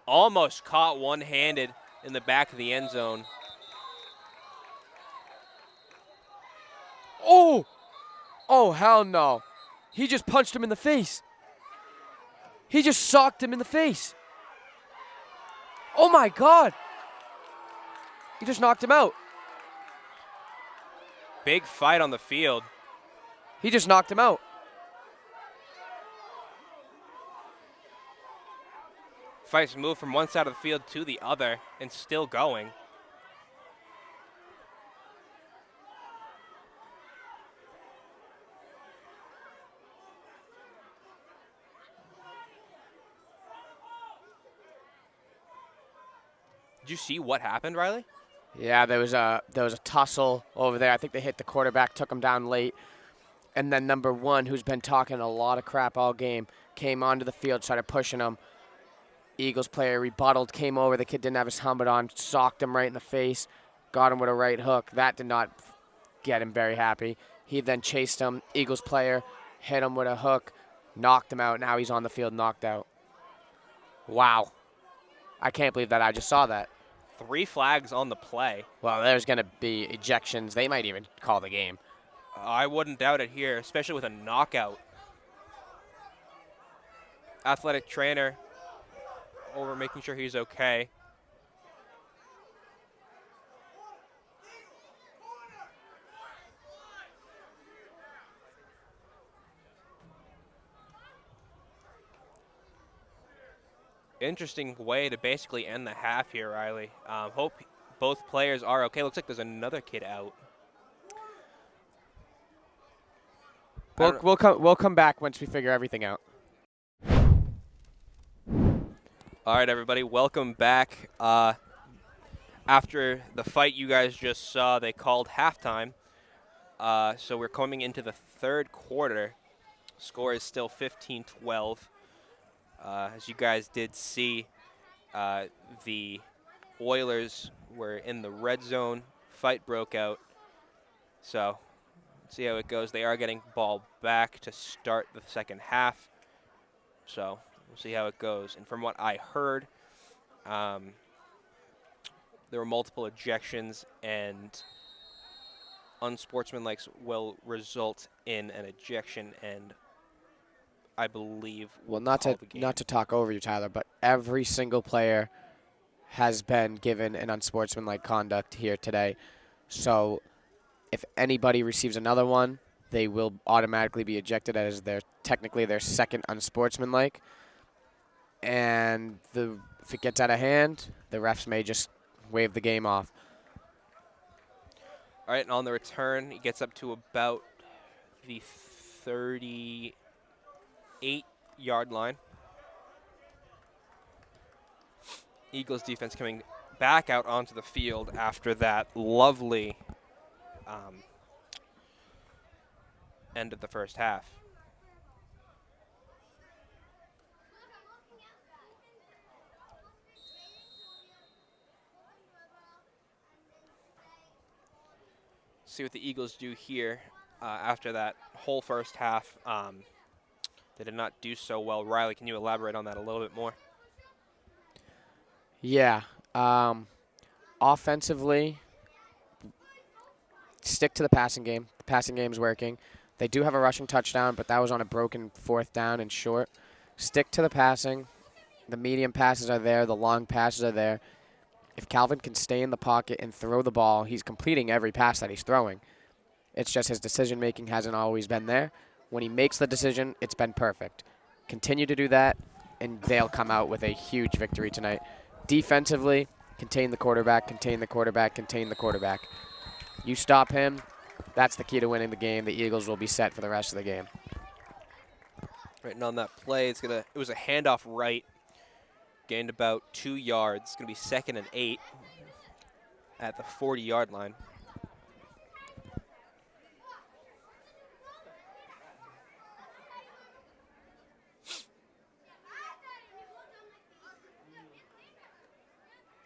Almost caught one-handed in the back of the end zone. Oh! Oh, hell no. He just punched him in the face. He just socked him in the face. Oh, my God. He just knocked him out. Big fight on the field. He just knocked him out. Fight's moved from one side of the field to the other and still going. Did you see what happened, Riley? Yeah, there was a tussle over there. I think they hit the quarterback, took him down late. And then number one, who's been talking a lot of crap all game, came onto the field, started pushing him. Eagles player rebutted, came over. The kid didn't have his helmet on, socked him right in the face, got him with a right hook. That did not get him very happy. He then chased him. Eagles player hit him with a hook, knocked him out. Now he's on the field, knocked out. Wow. I can't believe that I just saw that. 3 flags on the play. Well, there's going to be ejections. They might even call the game. I wouldn't doubt it here, especially with a knockout. Athletic trainer over making sure he's okay. Interesting way to basically end the half here, Riley. Hope both players are okay. Looks like there's another kid out. We'll come back once we figure everything out. All right, everybody, welcome back. After the fight you guys just saw, they called halftime. So we're coming into the third quarter. Score is still 15-12. As you guys did see, the Oilers were in the red zone. Fight broke out. So let's see how it goes. They are getting ball back to start the second half. So we'll see how it goes. And from what I heard, There were multiple ejections, and unsportsmanlike will result in an ejection, and I believe Well, will call the game. not to talk over you, Tyler, but every single player has been given an unsportsmanlike conduct here today. So if anybody receives another one, they will automatically be ejected as technically their second unsportsmanlike. And if it gets out of hand, the refs may just wave the game off. All right, and on the return, he gets up to about the 38-yard line. Eagles defense coming back out onto the field after that lovely end of the first half. See what the Eagles do here after that whole first half. They did not do so well. Riley, can you elaborate on that a little bit more? Yeah. Offensively, stick to the passing game. The passing game's working. They do have a rushing touchdown, but that was on a broken 4th down and short. Stick to the passing. The medium passes are there. The long passes are there. If Calvin can stay in the pocket and throw the ball, he's completing every pass that he's throwing. It's just his decision-making hasn't always been there. When he makes the decision, it's been perfect. Continue to do that, and they'll come out with a huge victory tonight. Defensively, contain the quarterback, contain the quarterback, contain the quarterback. You stop him, that's the key to winning the game. The Eagles will be set for the rest of the game. Right, and on that play, it was a handoff right, gained about 2 yards. It's going to be 2nd and 8 at the 40-yard line.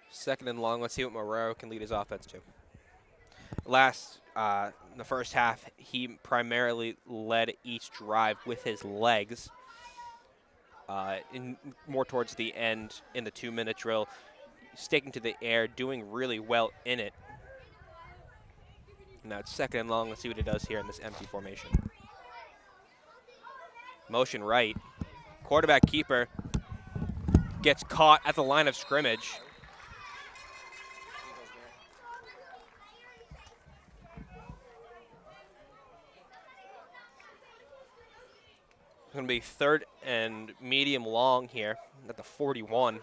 Second and long. Let's see what Marrero can lead his offense to. In the first half, he primarily led each drive with his legs. More towards the end in the 2-minute drill, sticking to the air, doing really well in it. Now it's 2nd and long. Let's see what he does here in this empty formation. Motion right. Quarterback keeper gets caught at the line of scrimmage. It's going to be 3rd and medium long here at the 41.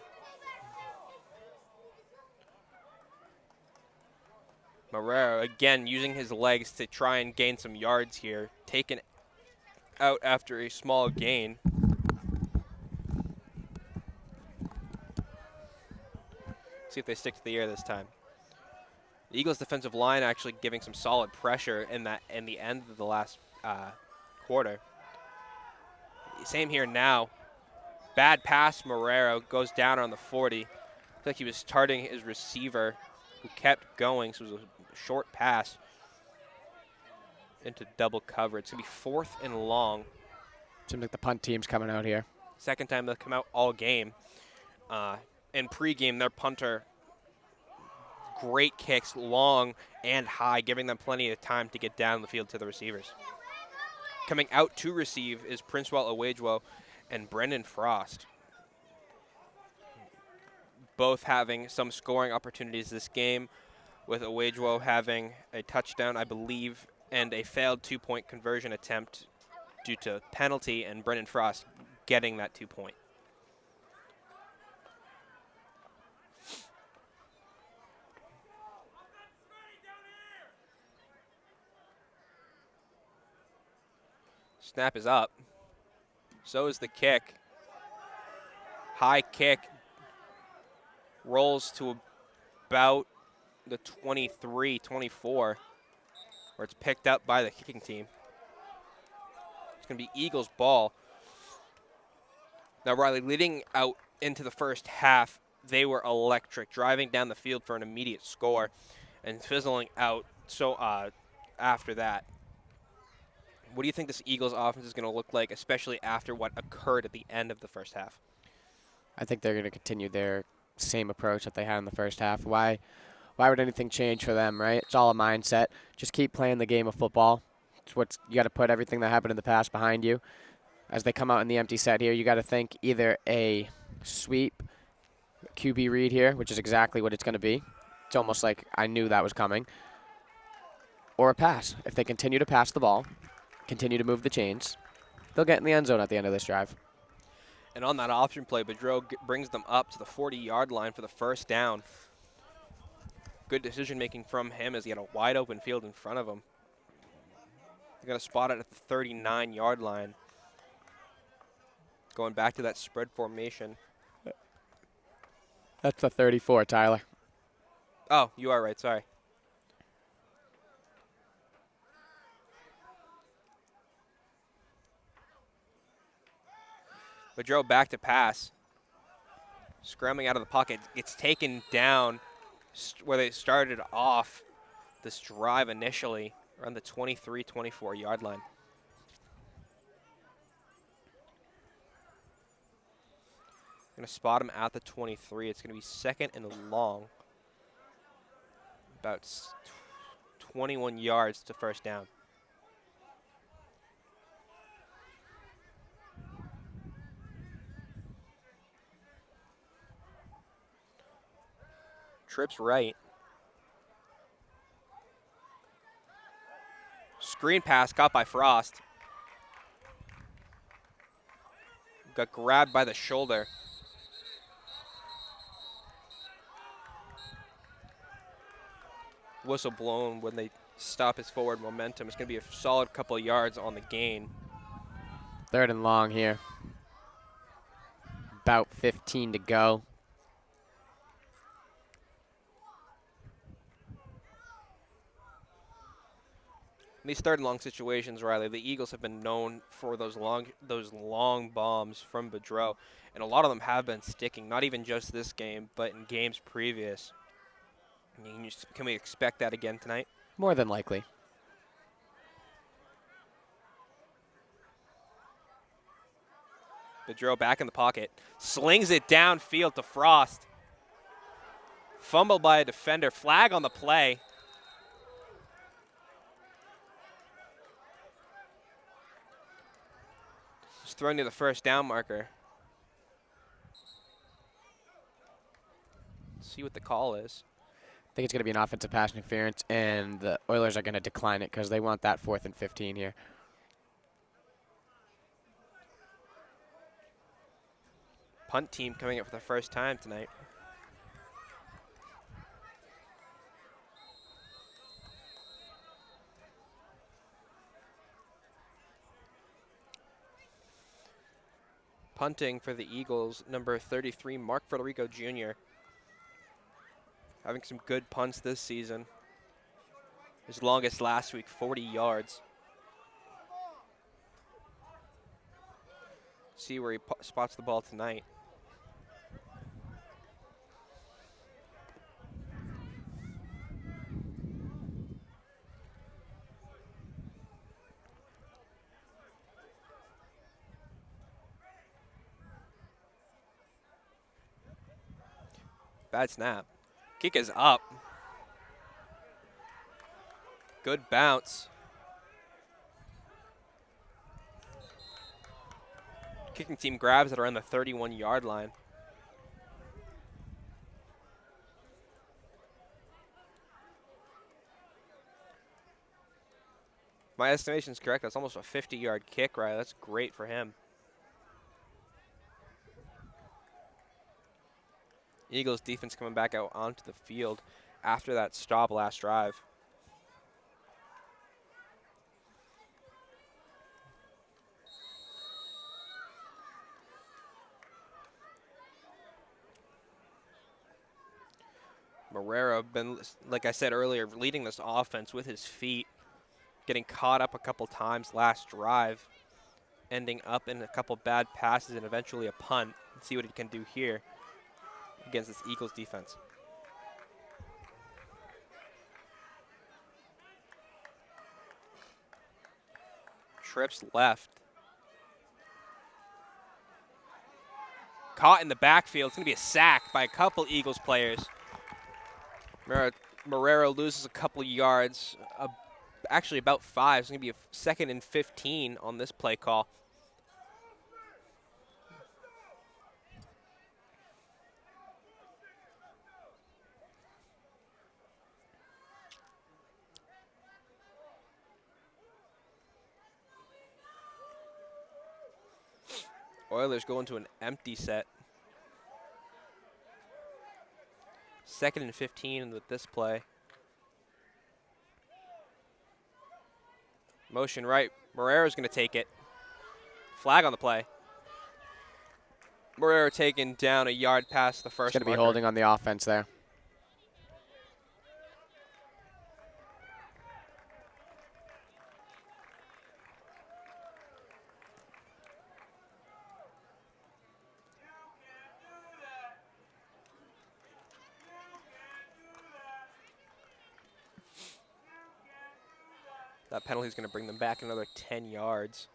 Marrero, again, using his legs to try and gain some yards here. Taken out after a small gain. See if they stick to the air this time. The Eagles' defensive line actually giving some solid pressure in the end of the last quarter. Same here now. Bad pass, Marrero goes down on the 40. Looks like he was targeting his receiver, who kept going, so it was a short pass into double coverage. It's going to be 4th and long. Seems like the punt team's coming out here. Second time they'll come out all game. In pregame, their punter, great kicks, long and high, giving them plenty of time to get down the field to the receivers. Coming out to receive is Princewell Owejwo and Brendan Frost. Both having some scoring opportunities this game, with Owejwo having a touchdown, I believe, and a failed 2-point conversion attempt due to penalty, and Brendan Frost getting that 2-point. Snap is up. So is the kick. High kick. Rolls to about the 23, 24, where it's picked up by the kicking team. It's going to be Eagles ball. Now, Riley, leading out into the first half, they were electric, driving down the field for an immediate score and fizzling out. So after that, what do you think this Eagles offense is going to look like, especially after what occurred at the end of the first half? I think they're going to continue their same approach that they had in the first half. Why would anything change for them, right? It's all a mindset. Just keep playing the game of football. It's what you got to put everything that happened in the past behind you. As they come out in the empty set here, you got to think either a sweep QB read here, which is exactly what it's going to be. It's almost like I knew that was coming. Or a pass. If they continue to pass the ball, continue to move the chains, they'll get in the end zone at the end of this drive. And on that option play, Bedreau brings them up to the 40-yard line for the first down. Good decision-making from him as he had a wide open field in front of him. They're going to spot it at the 39-yard line. Going back to that spread formation. That's the 34, Tyler. Oh, you are right, sorry. Bedreau back to pass. Scrambling out of the pocket. Gets taken down where they started off this drive initially, around the 23, 24-yard line. Going to spot him at the 23. It's going to be second and long. About 21 yards to first down. Trips right. Screen pass caught by Frost. Got grabbed by the shoulder. Whistle blown when they stop his forward momentum. It's going to be a solid couple of yards on the gain. Third and long here. About 15 to go. In these third and long situations, Riley, the Eagles have been known for those long bombs from Bedreau, and a lot of them have been sticking, not even just this game, but in games previous. Can we expect that again tonight? More than likely. Bedreau back in the pocket, slings it downfield to Frost. Fumbled by a defender, flag on the play. Just throwing to the first down marker. Let's see what the call is. I think it's going to be an offensive pass interference, and the Oilers are going to decline it because they want that 4th and 15 here. Punt team coming up for the first time tonight. Punting for the Eagles, number 33, Mark Federico Jr. Having some good punts this season. His longest last week, 40 yards. See where he spots the ball tonight. Bad snap. Kick is up. Good bounce. Kicking team grabs it around the 31-yard line. My estimation is correct. That's almost a 50-yard kick, right? That's great for him. Eagles defense coming back out onto the field after that stop last drive. Marrero been, like I said earlier, leading this offense with his feet, getting caught up a couple times last drive, ending up in a couple bad passes and eventually a punt. Let's see what he can do here against this Eagles defense. Trips left. caught in the backfield. It's going to be a sack by a couple Eagles players. Marrero loses a couple yards, actually about 5. It's going to be a 2nd and 15 on this play call. Oilers go into an empty set. 2nd and 15 with this play. Motion right. Marrero's going to take it. Flag on the play. Marrero taken down a yard past the first He's going to be marker. holding on the offense there. That penalty is going to bring them back another 10 yards.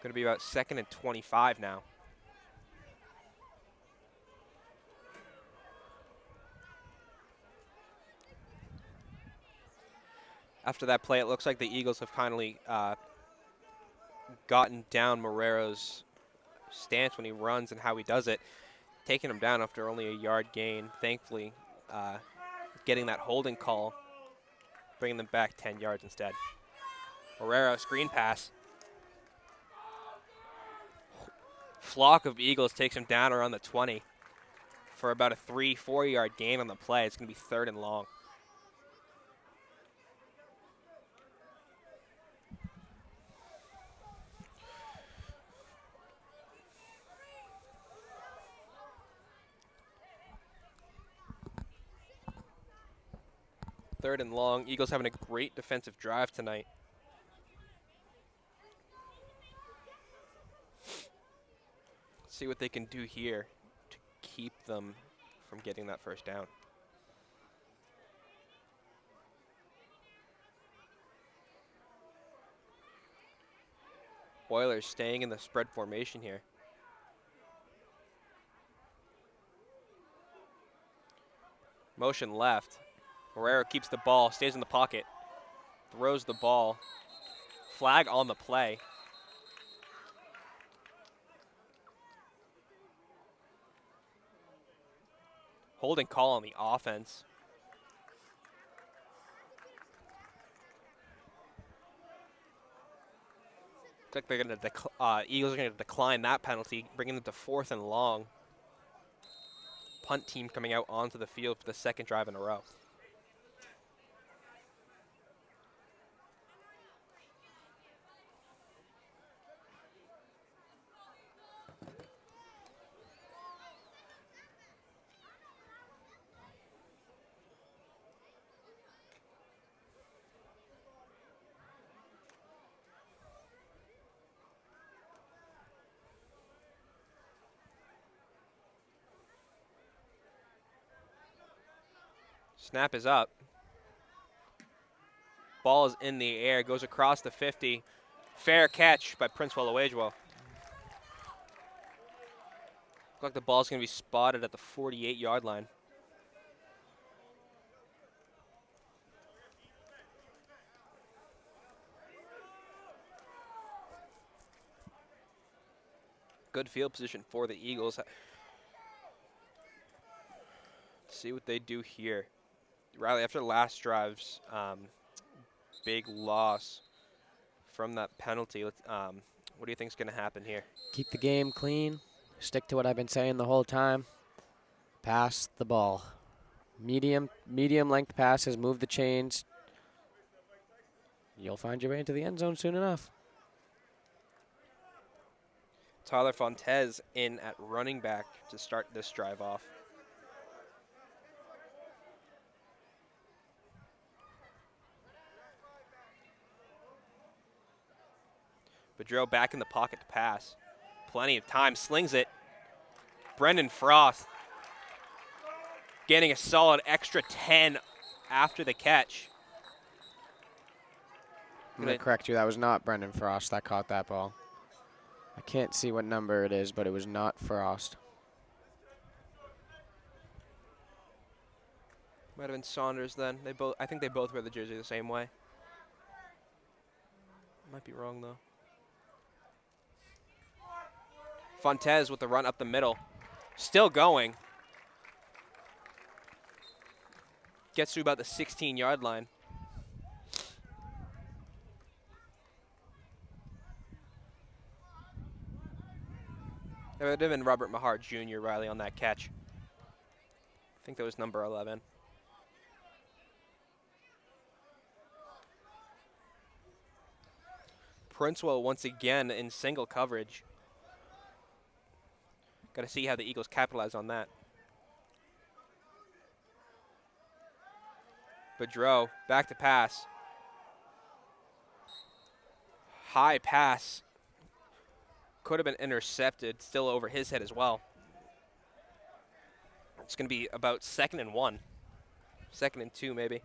Going to be about 2nd and 25 now. After that play, it looks like the Eagles have finally gotten down Marrero's stance when he runs and how he does it, taking him down after only a yard gain. Thankfully, getting that holding call, bringing them back 10 yards instead. Marrero, screen pass. Flock of Eagles takes him down around the 20 for about a 3-4 yard gain on the play. It's going to be 3rd and long. Third and long. Eagles having a great defensive drive tonight. See what they can do here to keep them from getting that first down. Oilers staying in the spread formation here. Motion left. Marrero keeps the ball, stays in the pocket, throws the ball. Flag on the play. Holding call on the offense. Looks like they're going to Eagles are going to decline that penalty, bringing them to 4th and long. Punt team coming out onto the field for the 2nd drive in a row. Snap is up. Ball is in the air, goes across the 50. Fair catch by Prince Waluwagewo. Looks like the ball's going to be spotted at the 48-yard line. Good field position for the Eagles. Let's see what they do here. Riley, after last drive's big loss from that penalty, what do you think is going to happen here? Keep the game clean. Stick to what I've been saying the whole time. Pass the ball. Medium length passes, move the chains. You'll find your way into the end zone soon enough. Tyler Fontes in at running back to start this drive off. Bedreau back in the pocket to pass. Plenty of time, slings it. Brendan Frost getting a solid extra 10 after the catch. I'm going to correct you. That was not Brendan Frost that caught that ball. I can't see what number it is, but it was not Frost. Might have been Saunders then. I think they both wear the jersey the same way. Might be wrong though. Fontez with the run up the middle. Still going. Gets to about the 16-yard line. It would have been Robert Mahar Jr., Riley, on that catch. I think that was number 11. Princewell once again in single coverage. Got to see how the Eagles capitalize on that. Boudreau back to pass. High pass. Could have been intercepted, still over his head as well. It's going to be about 2nd and 1. 2nd and 2 maybe.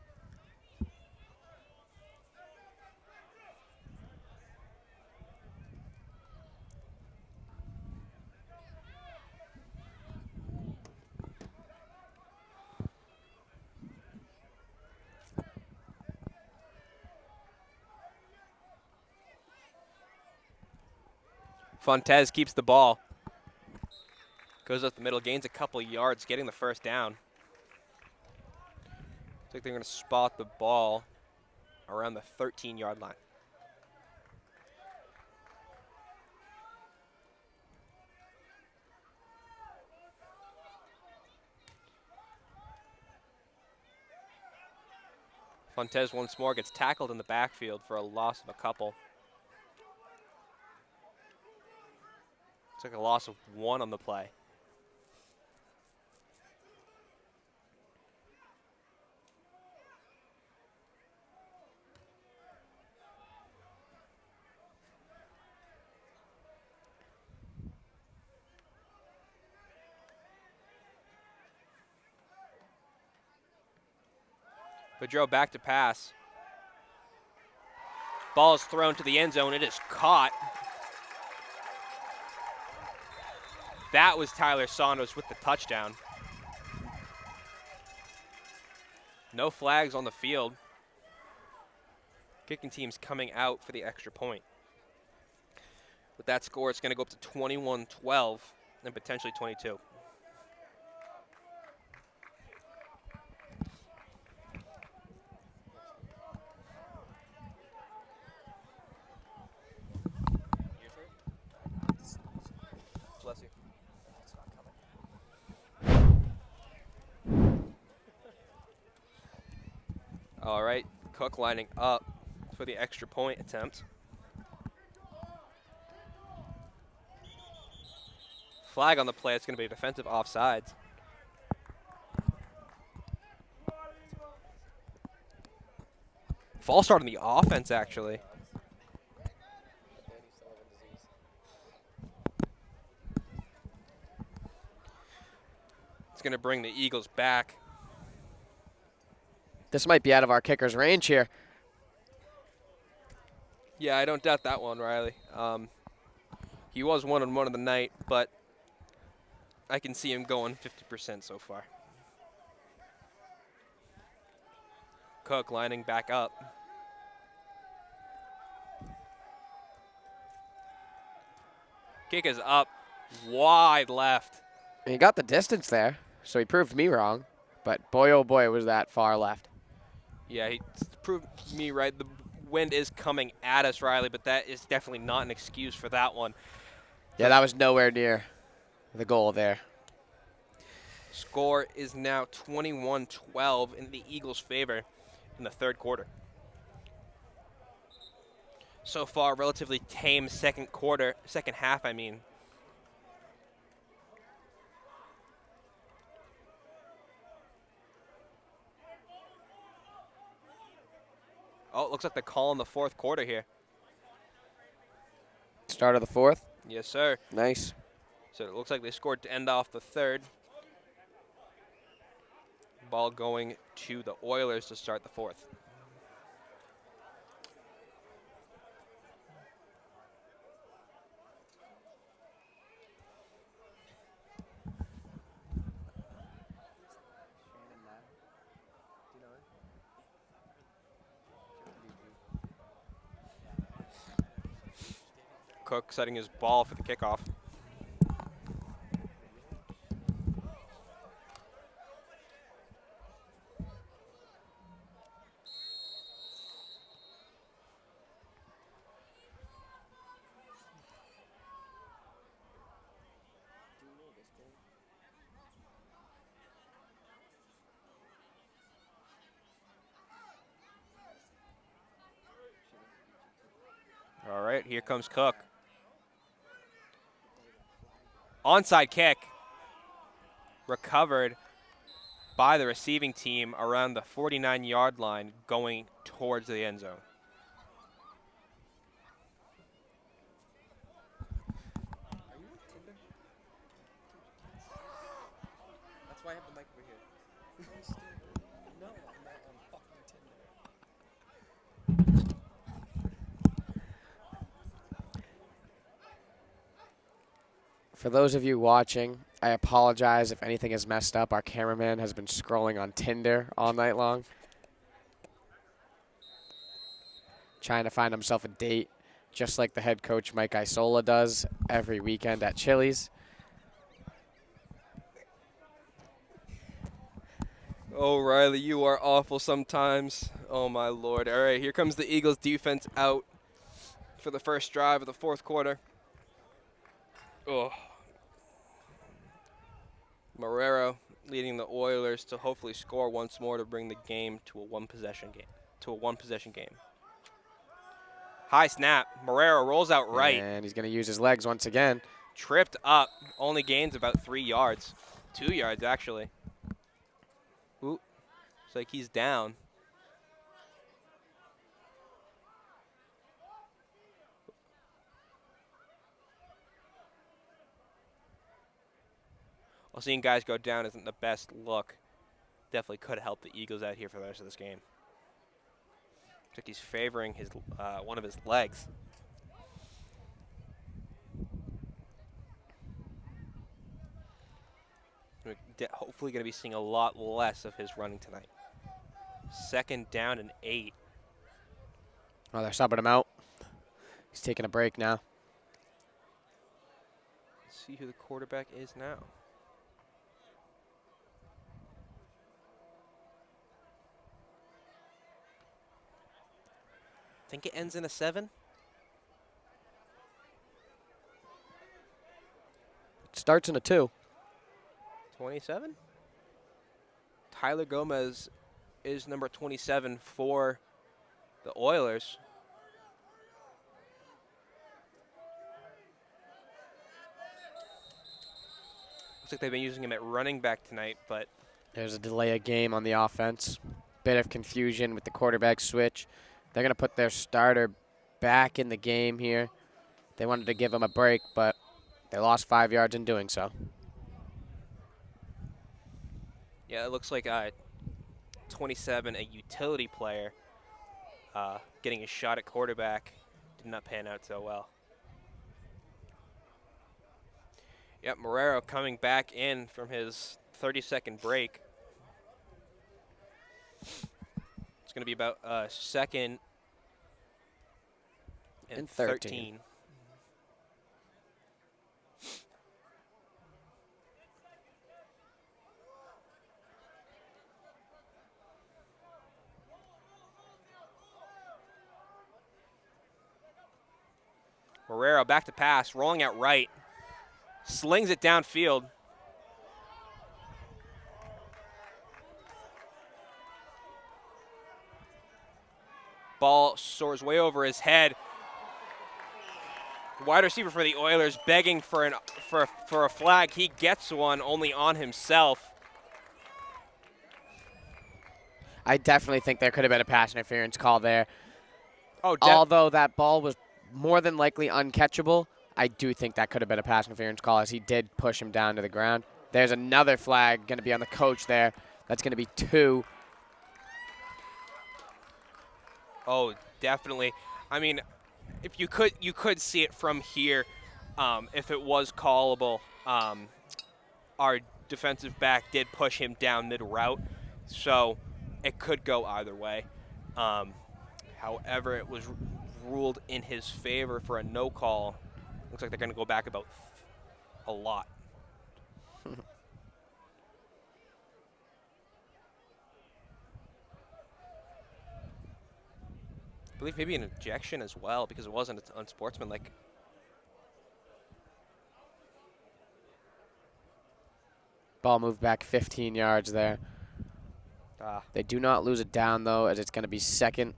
Fontez keeps the ball. Goes up the middle, gains a couple yards, getting the first down. Looks like they're going to spot the ball around the 13-yard line. Fontez once more gets tackled in the backfield for a loss of a couple. It's like a loss of 1 on the play. Boudreau back to pass. Ball is thrown to the end zone. It is caught. That was Tyler Saunders with the touchdown. No flags on the field. Kicking team's coming out for the extra point. With that score, it's going to go up to 21-12 and potentially 22. Bless you. All right, Cook lining up for the extra point attempt. Flag on the play. It's going to be a defensive offsides. False start on the offense, actually. It's going to bring the Eagles back. This might be out of our kicker's range here. Yeah, I don't doubt that one, Riley. He was 1-on-1 of the night, but I can see him going 50% so far. Cook lining back up. Kick is up, wide left. He got the distance there, so he proved me wrong. But boy, oh boy, was that far left. Yeah, he proved me right. The wind is coming at us, Riley, but that is definitely not an excuse for that one. Yeah, that was nowhere near the goal there. Score is now 21-12 in the Eagles' favor in the third quarter. So far, relatively tame second half, I mean. Oh, it looks like they're calling the fourth quarter here. Start of the fourth. Yes, sir. Nice. So it looks like they scored to end off the third. Ball going to the Oilers to start the fourth. Cook setting his ball for the kickoff. All right, here comes Cook. Onside kick. Recovered by the receiving team around the 49-yard line going towards the end zone. That's why I have the mic over here. No, I'm not on fucking Tinder. For those of you watching, I apologize if anything is messed up. Our cameraman has been scrolling on Tinder all night long, trying to find himself a date, just like the head coach Mike Isola does every weekend at Chili's. Oh, Riley, you are awful sometimes. Oh, my Lord. All right, here comes the Eagles defense out for the first drive of the fourth quarter. Oh. Marrero leading the Oilers to hopefully score once more to bring the game to a one-possession game. High snap. Marrero rolls out right. And he's going to use his legs once again. Tripped up. Only gains about 3 yards. 2 yards, actually. Ooh. Looks like he's down. Well, seeing guys go down isn't the best look. Definitely could help the Eagles out here for the rest of this game. Looks like he's favoring his one of his legs. We're hopefully going to be seeing a lot less of his running tonight. 2nd down and 8. Oh, they're subbing him out. He's taking a break now. Let's see who the quarterback is now. I think it ends in a 7. It starts in a 2. 27? Tyler Gomez is number 27 for the Oilers. Looks like they've been using him at running back tonight, but There's a delay of game on the offense. Bit of confusion with the quarterback switch. They're going to put their starter back in the game here. They wanted to give him a break, but they lost 5 yards in doing so. yeah, it looks like 27, a utility player, getting a shot at quarterback, did not pan out so well. Yep, Marrero coming back in from his 30-second break. It's going to be about 2nd and 13. Marrero back to pass, rolling out right. Slings it downfield. Ball soars way over his head. Wide receiver for the Oilers begging for a flag. He gets one only on himself. I definitely think there could have been a pass interference call there. Oh, Although that ball was more than likely uncatchable, I do think that could have been a pass interference call as he did push him down to the ground. There's another flag going to be on the coach there. That's going to be 2. Oh, definitely. I mean, if you could see it from here, if it was callable. Our defensive back did push him down mid-route, so it could go either way. However, it was ruled in his favor for a no call Looks like they're going to go back about a lot. I believe maybe an ejection as well because it wasn't unsportsmanlike. Ball moved back 15 yards there. They do not lose it down, though, as it's going to be 2nd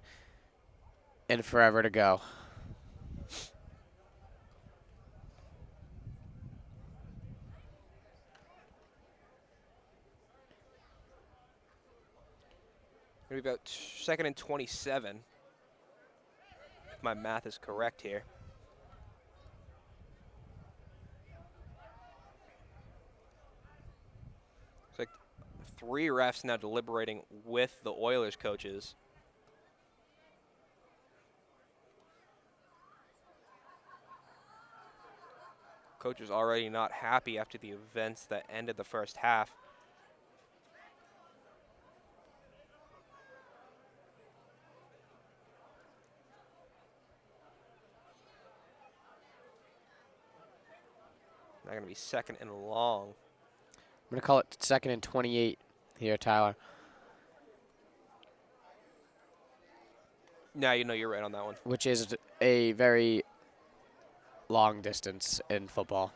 and forever to go. Going to be about 2nd and 27, if my math is correct here. It's like 3 refs now deliberating with the Oilers coaches. Coaches already not happy after the events that ended the first half. Now going to be 2nd and long. I'm going to call it 2nd and 28 here, Tyler. Now you know you're right on that one. Which is a very long distance in football.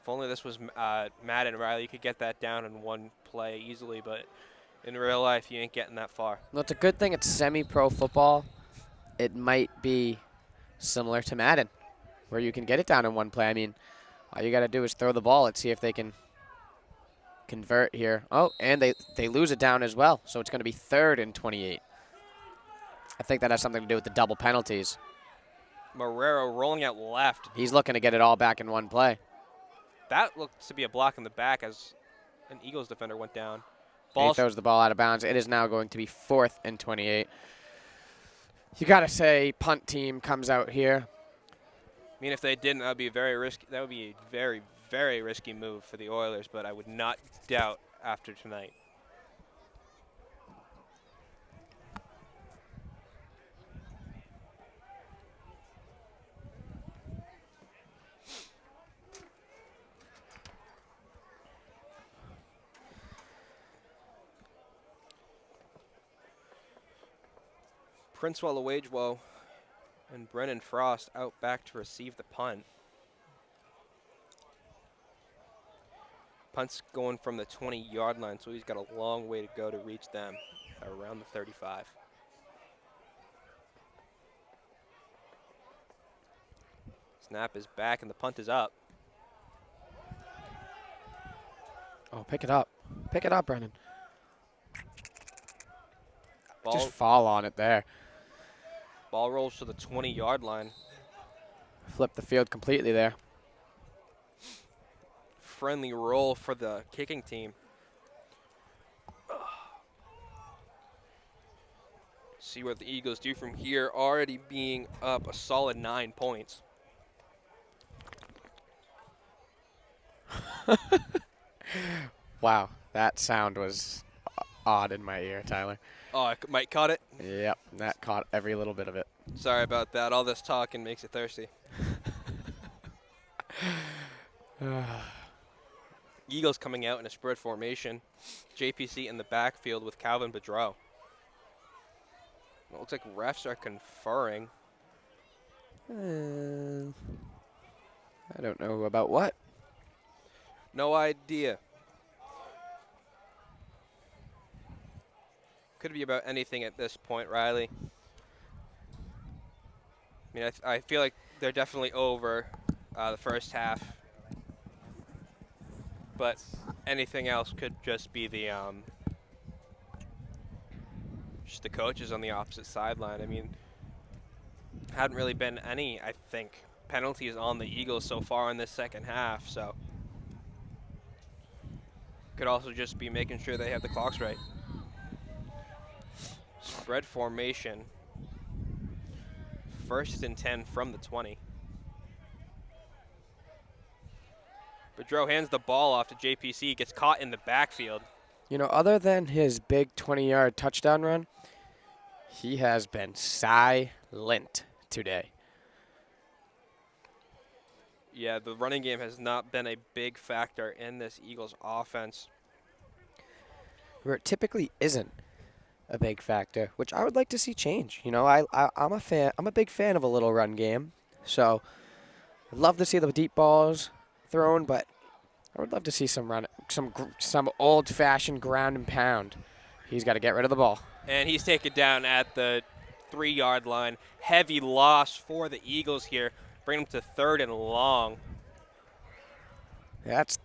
If only this was Madden, Riley, you could get that down in one play easily, but in real life, you ain't getting that far. Well, it's a good thing it's semi-pro football. It might be similar to Madden, where you can get it down in one play. I mean, all you got to do is throw the ball and see if they can convert here. Oh, and they lose it down as well, so it's going to be 3rd and 28. I think that has something to do with the double penalties. Marrero rolling out left. He's looking to get it all back in one play. That looks to be a block in the back as an Eagles defender went down. He throws the ball out of bounds. It is now going to be 4th and 28. You got to say punt team comes out here. I mean, if they didn't, that would be a very risky. That would be a very, very risky move for the Oilers. But I would not doubt after tonight. Prince Waluwagewo and Brennan Frost out back to receive the punt. Punt's going from the 20-yard line, so he's got a long way to go to reach them around the 35. Snap is back and the punt is up. Oh, pick it up. Pick it up, Brennan. Just Ball, fall on it there. ball rolls to the 20-yard line. Flip the field completely there. Friendly roll for the kicking team. See what the Eagles do from here, already being up a solid 9 points. Wow, that sound was odd in my ear, Tyler. Oh, Mike caught it. Yep, that caught every little bit of it. Sorry about that. All this talking makes you thirsty. Eagles coming out in a spread formation. JPC in the backfield with Calvin Bedreau. It looks like refs are conferring. I don't know about what. No idea. Could be about anything at this point, Riley. I mean, I feel like they're definitely over the first half. But anything else could just be the just the coaches on the opposite sideline. I mean, hadn't really been any, I think, penalties on the Eagles so far in this second half. So could also just be making sure they have the clocks right. Spread formation. 1st and 10 from the 20. Bedreau hands the ball off to JPC, gets caught in the backfield. You know, other than his big 20-yard touchdown run, he has been silent today. Yeah, the running game has not been a big factor in this Eagles offense. Where it typically isn't a big factor, which I would like to see change. You know, I'm a fan. I'm a big fan of a little run game, so I'd love to see the deep balls thrown, but I would love to see some old-fashioned ground and pound. He's got to get rid of the ball. And he's taken down at the 3-yard line. Heavy loss for the Eagles here. Bring him to 3rd and long. That's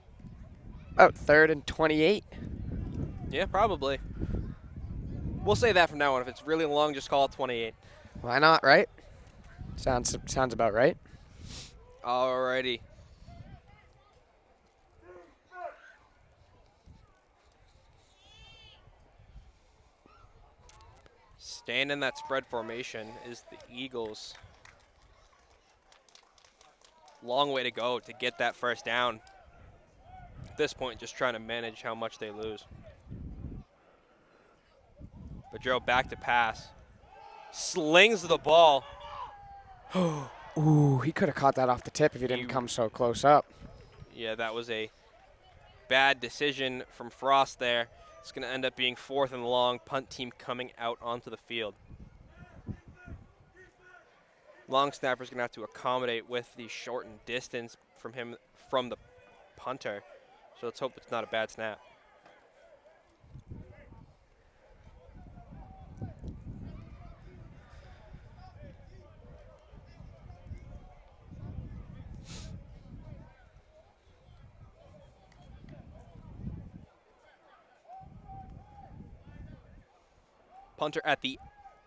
about 3rd and 28. Yeah, probably. We'll say that from now on. If it's really long, just call it 28. Why not, right? Sounds about right. Alrighty. Staying in that spread formation is the Eagles. Long way to go to get that first down. At this point, just trying to manage how much they lose. Boudreaux back to pass. Slings the ball. Ooh, he could have caught that off the tip if he didn't come so close up. Yeah, that was a bad decision from Frost there. It's going to end up being 4th and long. Punt team coming out onto the field. Long snapper's going to have to accommodate with the shortened distance from the punter. So let's hope it's not a bad snap. Punter at the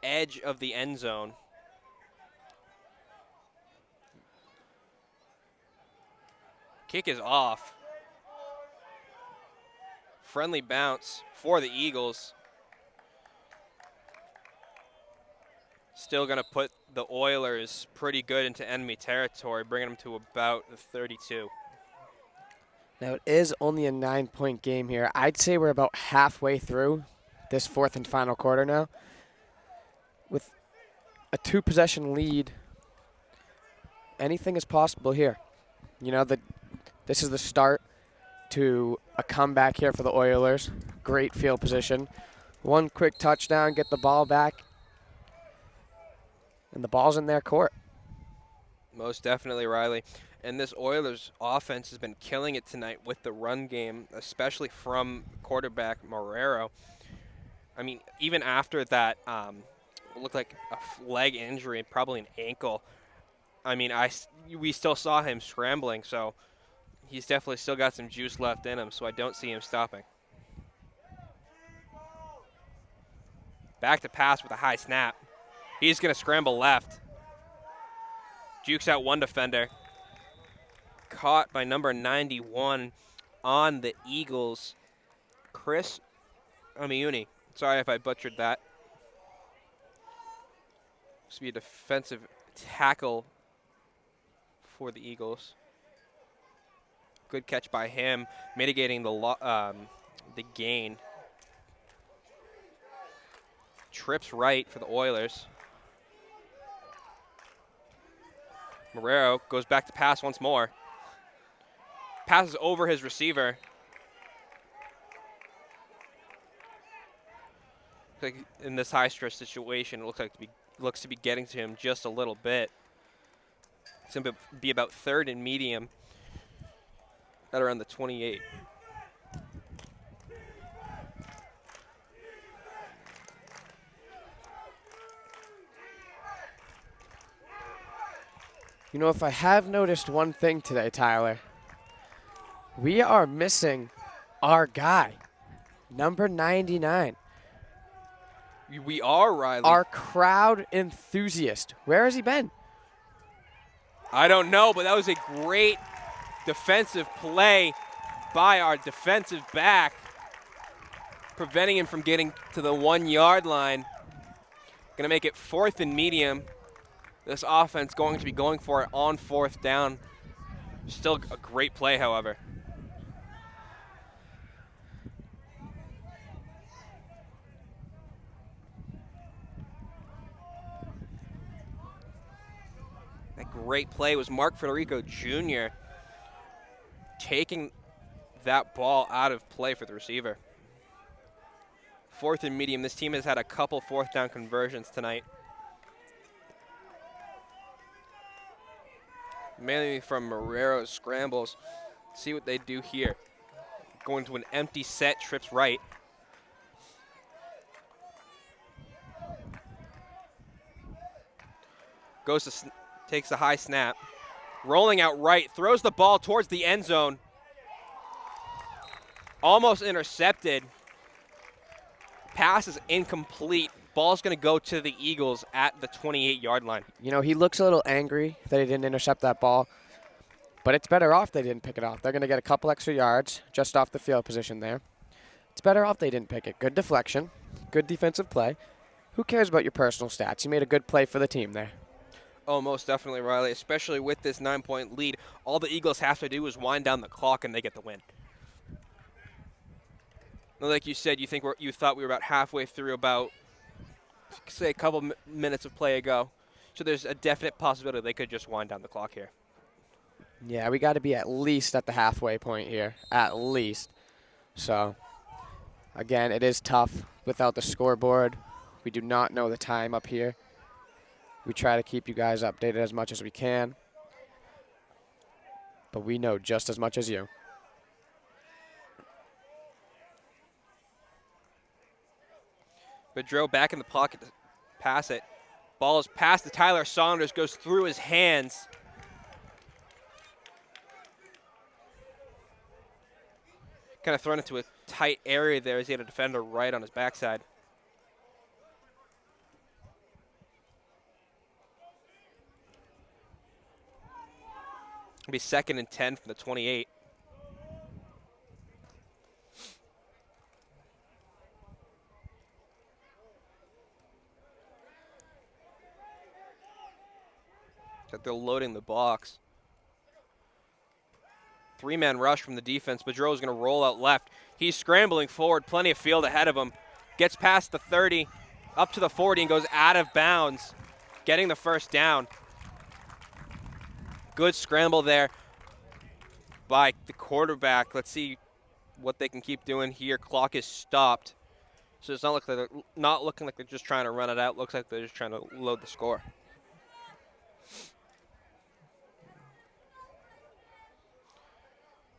edge of the end zone. Kick is off. Friendly bounce for the Eagles. Still going to put the Oilers pretty good into enemy territory, bringing them to about the 32. Now, it is only a 9-point game here. I'd say we're about halfway through this 4th and final quarter now. With a 2-possession lead, anything is possible here. You know, this is the start to a comeback here for the Oilers. Great field position. One quick touchdown, get the ball back, and the ball's in their court. Most definitely, Riley. And this Oilers offense has been killing it tonight with the run game, especially from quarterback Marrero. I mean, even after that, looked like a leg injury, probably an ankle. I mean, we still saw him scrambling, so he's definitely still got some juice left in him, so I don't see him stopping. Back to pass with a high snap. He's going to scramble left. Jukes out one defender. Caught by number 91 on the Eagles, Chris Amiuni. Sorry if I butchered that. This will be a defensive tackle for the Eagles. Good catch by him, mitigating the gain. Trips right for the Oilers. Marrero goes back to pass once more. Passes over his receiver. Like in this high stress situation, it looks to be getting to him just a little bit. It's going to be about 3rd and medium at around the 28. You know, if I have noticed one thing today, Tyler, we are missing our guy, number 99. We are, Riley. Our crowd enthusiast. Where has he been? I don't know, but that was a great defensive play by our defensive back, preventing him from getting to the 1-yard line. Going to make it 4th and medium. This offense going to be going for it on 4th down. Still a great play, however. great play. It was Mark Federico Jr. taking that ball out of play for the receiver. 4th and medium. This team has had a couple 4th down conversions tonight. Mainly from Marrero's scrambles. See what they do here. Going to an empty set, trips right. Takes a high snap. Rolling out right, throws the ball towards the end zone. Almost intercepted. Pass is incomplete. Ball's going to go to the Eagles at the 28-yard line. You know, he looks a little angry that he didn't intercept that ball, but it's better off they didn't pick it off. They're going to get a couple extra yards just off the field position there. It's better off they didn't pick it. Good deflection, good defensive play. Who cares about your personal stats? You made a good play for the team there. Oh, most definitely, Riley, especially with this 9-point lead. All the Eagles have to do is wind down the clock and they get the win. Like you said, you thought we were about halfway through about, say, a couple minutes of play ago. So there's a definite possibility they could just wind down the clock here. Yeah, we got to be at least at the halfway point here, at least. So, again, it is tough without the scoreboard. We do not know the time up here. We try to keep you guys updated as much as we can, but we know just as much as you. Bedreau back in the pocket to pass it. Ball is passed to Tyler Saunders, goes through his hands. Kind of thrown into a tight area there as he had a defender right on his backside. It'll be 2nd and 10 from the 28. They're loading the box. 3-man rush from the defense. Bedreau is going to roll out left. He's scrambling forward. Plenty of field ahead of him. Gets past the 30, up to the 40, and goes out of bounds, getting the first down. Good scramble there by the quarterback. Let's see what they can keep doing here. Clock is stopped. So it's not looking like they're just trying to run it out. Looks like they're just trying to load the score.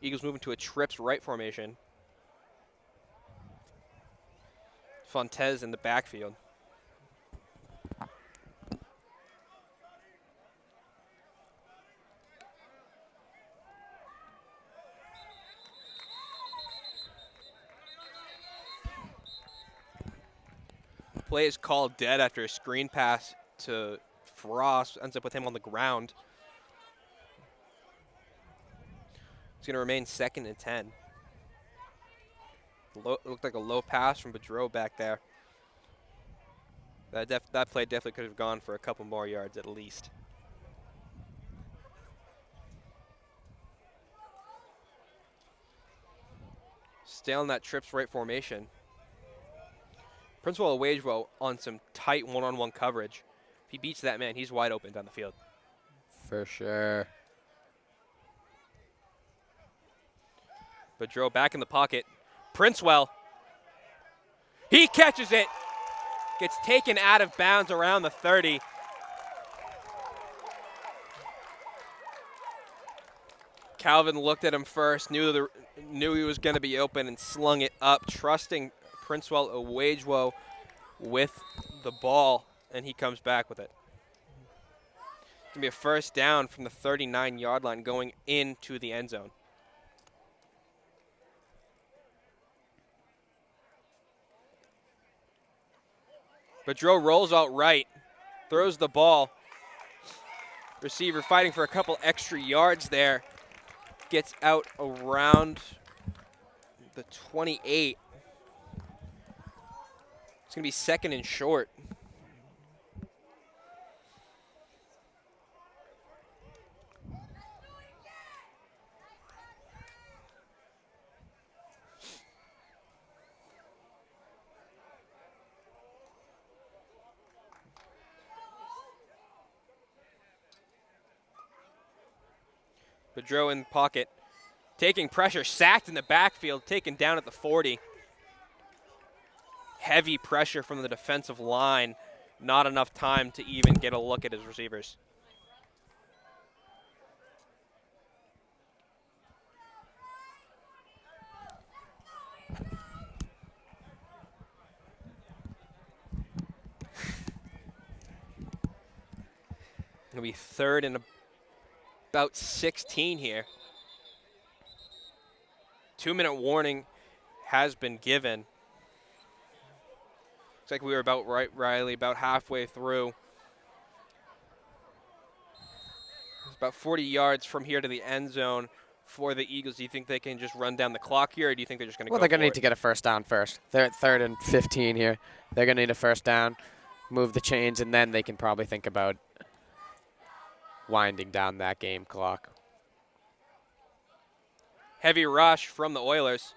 Eagles moving to a trips right formation. Fontez in the backfield. Play is called dead after a screen pass to Frost. Ends up with him on the ground. It's going to remain 2nd and 10. Looked like a low pass from Bedreau back there. That play definitely could have gone for a couple more yards at least. Still in that trips right formation. Principal Wagewell on some tight one-on-one coverage. If he beats that man, he's wide open down the field. For sure. Bedreau back in the pocket. Princewell. He catches it. Gets taken out of bounds around the 30. Calvin looked at him first, knew he was going to be open, and slung it up, trusting Princewell Wagewell with the ball, and he comes back with it. It's going to be a first down from the 39-yard line going into the end zone. Bedreau rolls out right, throws the ball. Receiver fighting for a couple extra yards there. Gets out around the 28. It's going to be 2nd and short. Boudreau in the pocket, taking pressure, sacked in the backfield, taken down at the 40. Heavy pressure from the defensive line. Not enough time to even get a look at his receivers. It'll be third and about 16 here. 2-minute warning has been given. Looks like we were about right, Riley, about halfway through. It's about 40 yards from here to the end zone for the Eagles. Do you think they can just run down the clock here, or do you think they're just going to go Well, they're going for to it? need to get a first down first. They're at 3rd and 15 here. They're going to need a first down, move the chains, and then they can probably think about winding down that game clock. Heavy rush from the Oilers.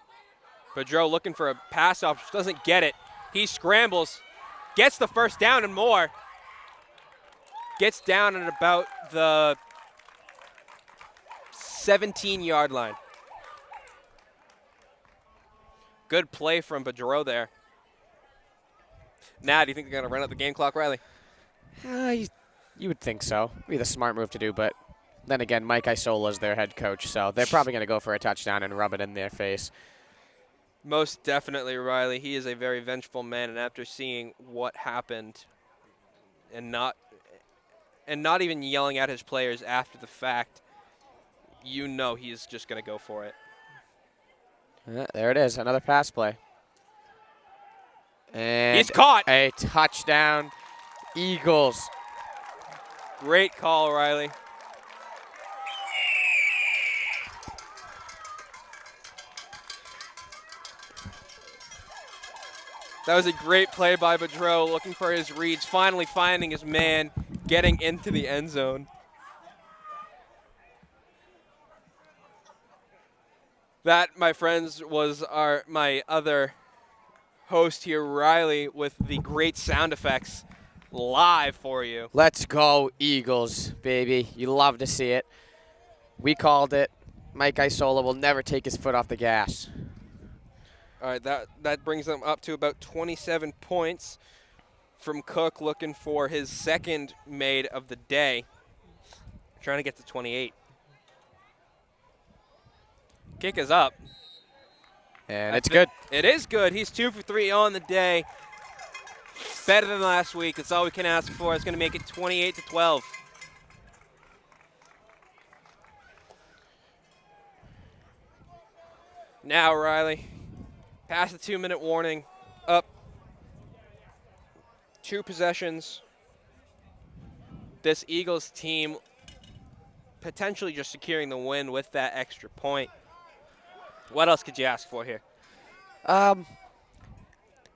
Boudreau looking for a pass off, doesn't get it. He scrambles, gets the first down and more. Gets down at about the 17-yard line. Good play from Boudreau there. Now, do you think they're going to run out the game clock, Riley? You would think so. Be the smart move to do, but then again, Mike Isola is their head coach, so they're probably going to go for a touchdown and rub it in their face. Most definitely, Riley. He is a very vengeful man, and after seeing what happened and not even yelling at his players after the fact, you know he's just going to go for it. There it is, another pass play. And He's caught. A touchdown, Eagles. Great call, Riley. That was a great play by Boudreau, looking for his reads, finally finding his man, getting into the end zone. That, my friends, was my other host here, Riley, with the great sound effects live for you. Let's go, Eagles, baby. You love to see it. We called it. Mike Isola will never take his foot off the gas. All right, that brings them up to about 27 points from Cook, looking for his second made of the day. Trying to get to 28. Kick is up. And it's good. It is good. He's 2 for 3 on the day. Better than last week. That's all we can ask for. It's going to make it 28-12. Now, Riley, past the 2-minute warning, up 2 possessions. This Eagles team potentially just securing the win with that extra point. What else could you ask for here?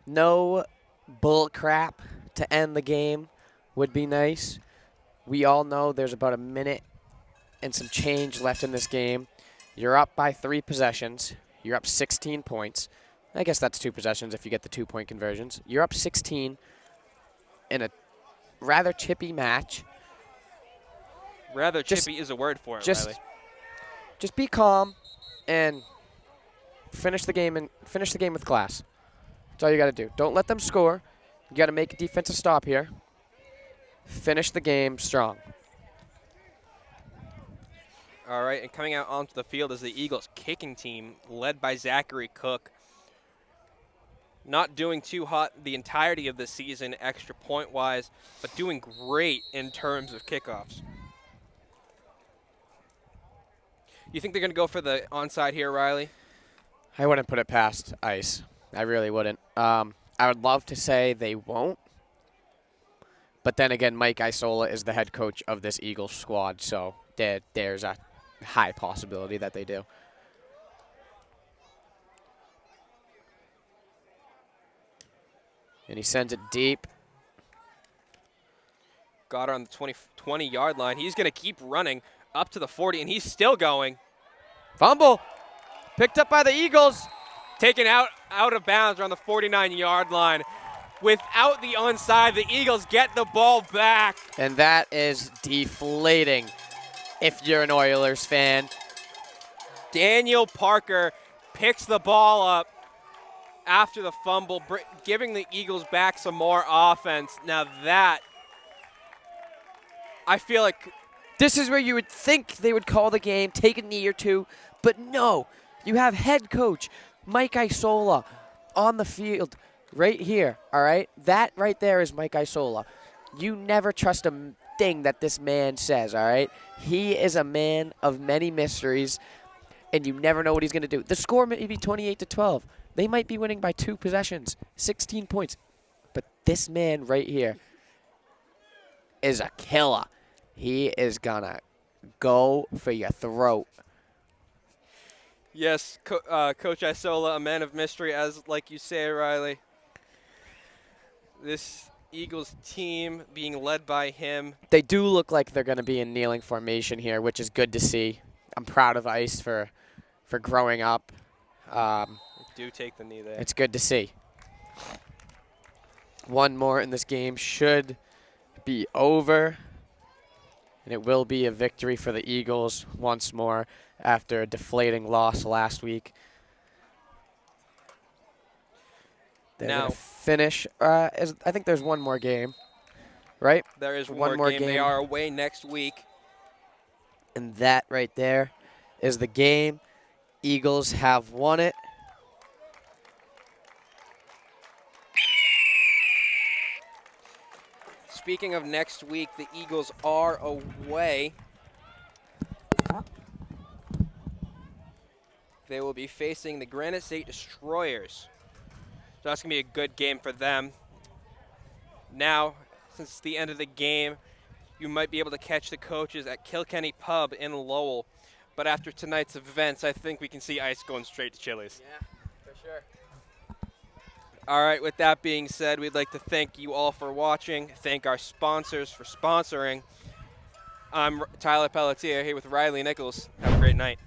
No bull crap to end the game would be nice. We all know there's about a minute and some change left in this game. You're up by 3 possessions. You're up 16 points. I guess that's 2 possessions if you get the 2-point conversions. You're up 16 in a rather chippy match. Rather chippy is a word for it, Riley. Just be calm and finish the game with class. That's all you got to do. Don't let them score. You got to make a defensive stop here. Finish the game strong. All right, and coming out onto the field is the Eagles kicking team led by Zachary Cook. Not doing too hot the entirety of the season extra point-wise, but doing great in terms of kickoffs. You think they're going to go for the onside here, Riley? I wouldn't put it past Ice. I really wouldn't. I would love to say they won't. But then again, Mike Isola is the head coach of this Eagles squad, so there's a high possibility that they do. And he sends it deep. Got her on the 20-yard line. He's going to keep running up to the 40, and he's still going. Fumble. Picked up by the Eagles. Taken out of bounds around the 49-yard line. Without the onside, the Eagles get the ball back. And that is deflating. if you're an Oilers fan. Daniel Parker picks the ball up after the fumble, giving the Eagles back some more offense. Now that, I feel like This is where you would think they would call the game, take a knee or two, but no. You have head coach Mike Isola on the field right here, all right? That right there is Mike Isola. You never trust a thing that this man says, all right? He is a man of many mysteries, and you never know what he's going to do. The score may be 28-12. They might be winning by 2 possessions, 16 points. But this man right here is a killer. He is going to go for your throat. yes, Coach Isola, a man of mystery, as like you say, Riley. This Eagles team being led by him. They do look like they're going to be in kneeling formation here, which is good to see. I'm proud of Ice for growing up. Do take the knee there. It's good to see. One more in this game should be over. And it will be a victory for the Eagles once more after a deflating loss last week. They're Now, gonna finish. I think there's one more game, right? there is one more more game. They game. are away next week. And that right there is the game. Eagles have won it. Speaking of next week, the Eagles are away. They will be facing the Granite State Destroyers. So that's going to be a good game for them. Now, since it's the end of the game, you might be able to catch the coaches at Kilkenny Pub in Lowell. But after tonight's events, I think we can see Ice going straight to Chili's. Yeah, for sure. All right, with that being said, we'd like to thank you all for watching, thank our sponsors for sponsoring. I'm Tyler Pelletier here with Riley Nichols. Have a great night.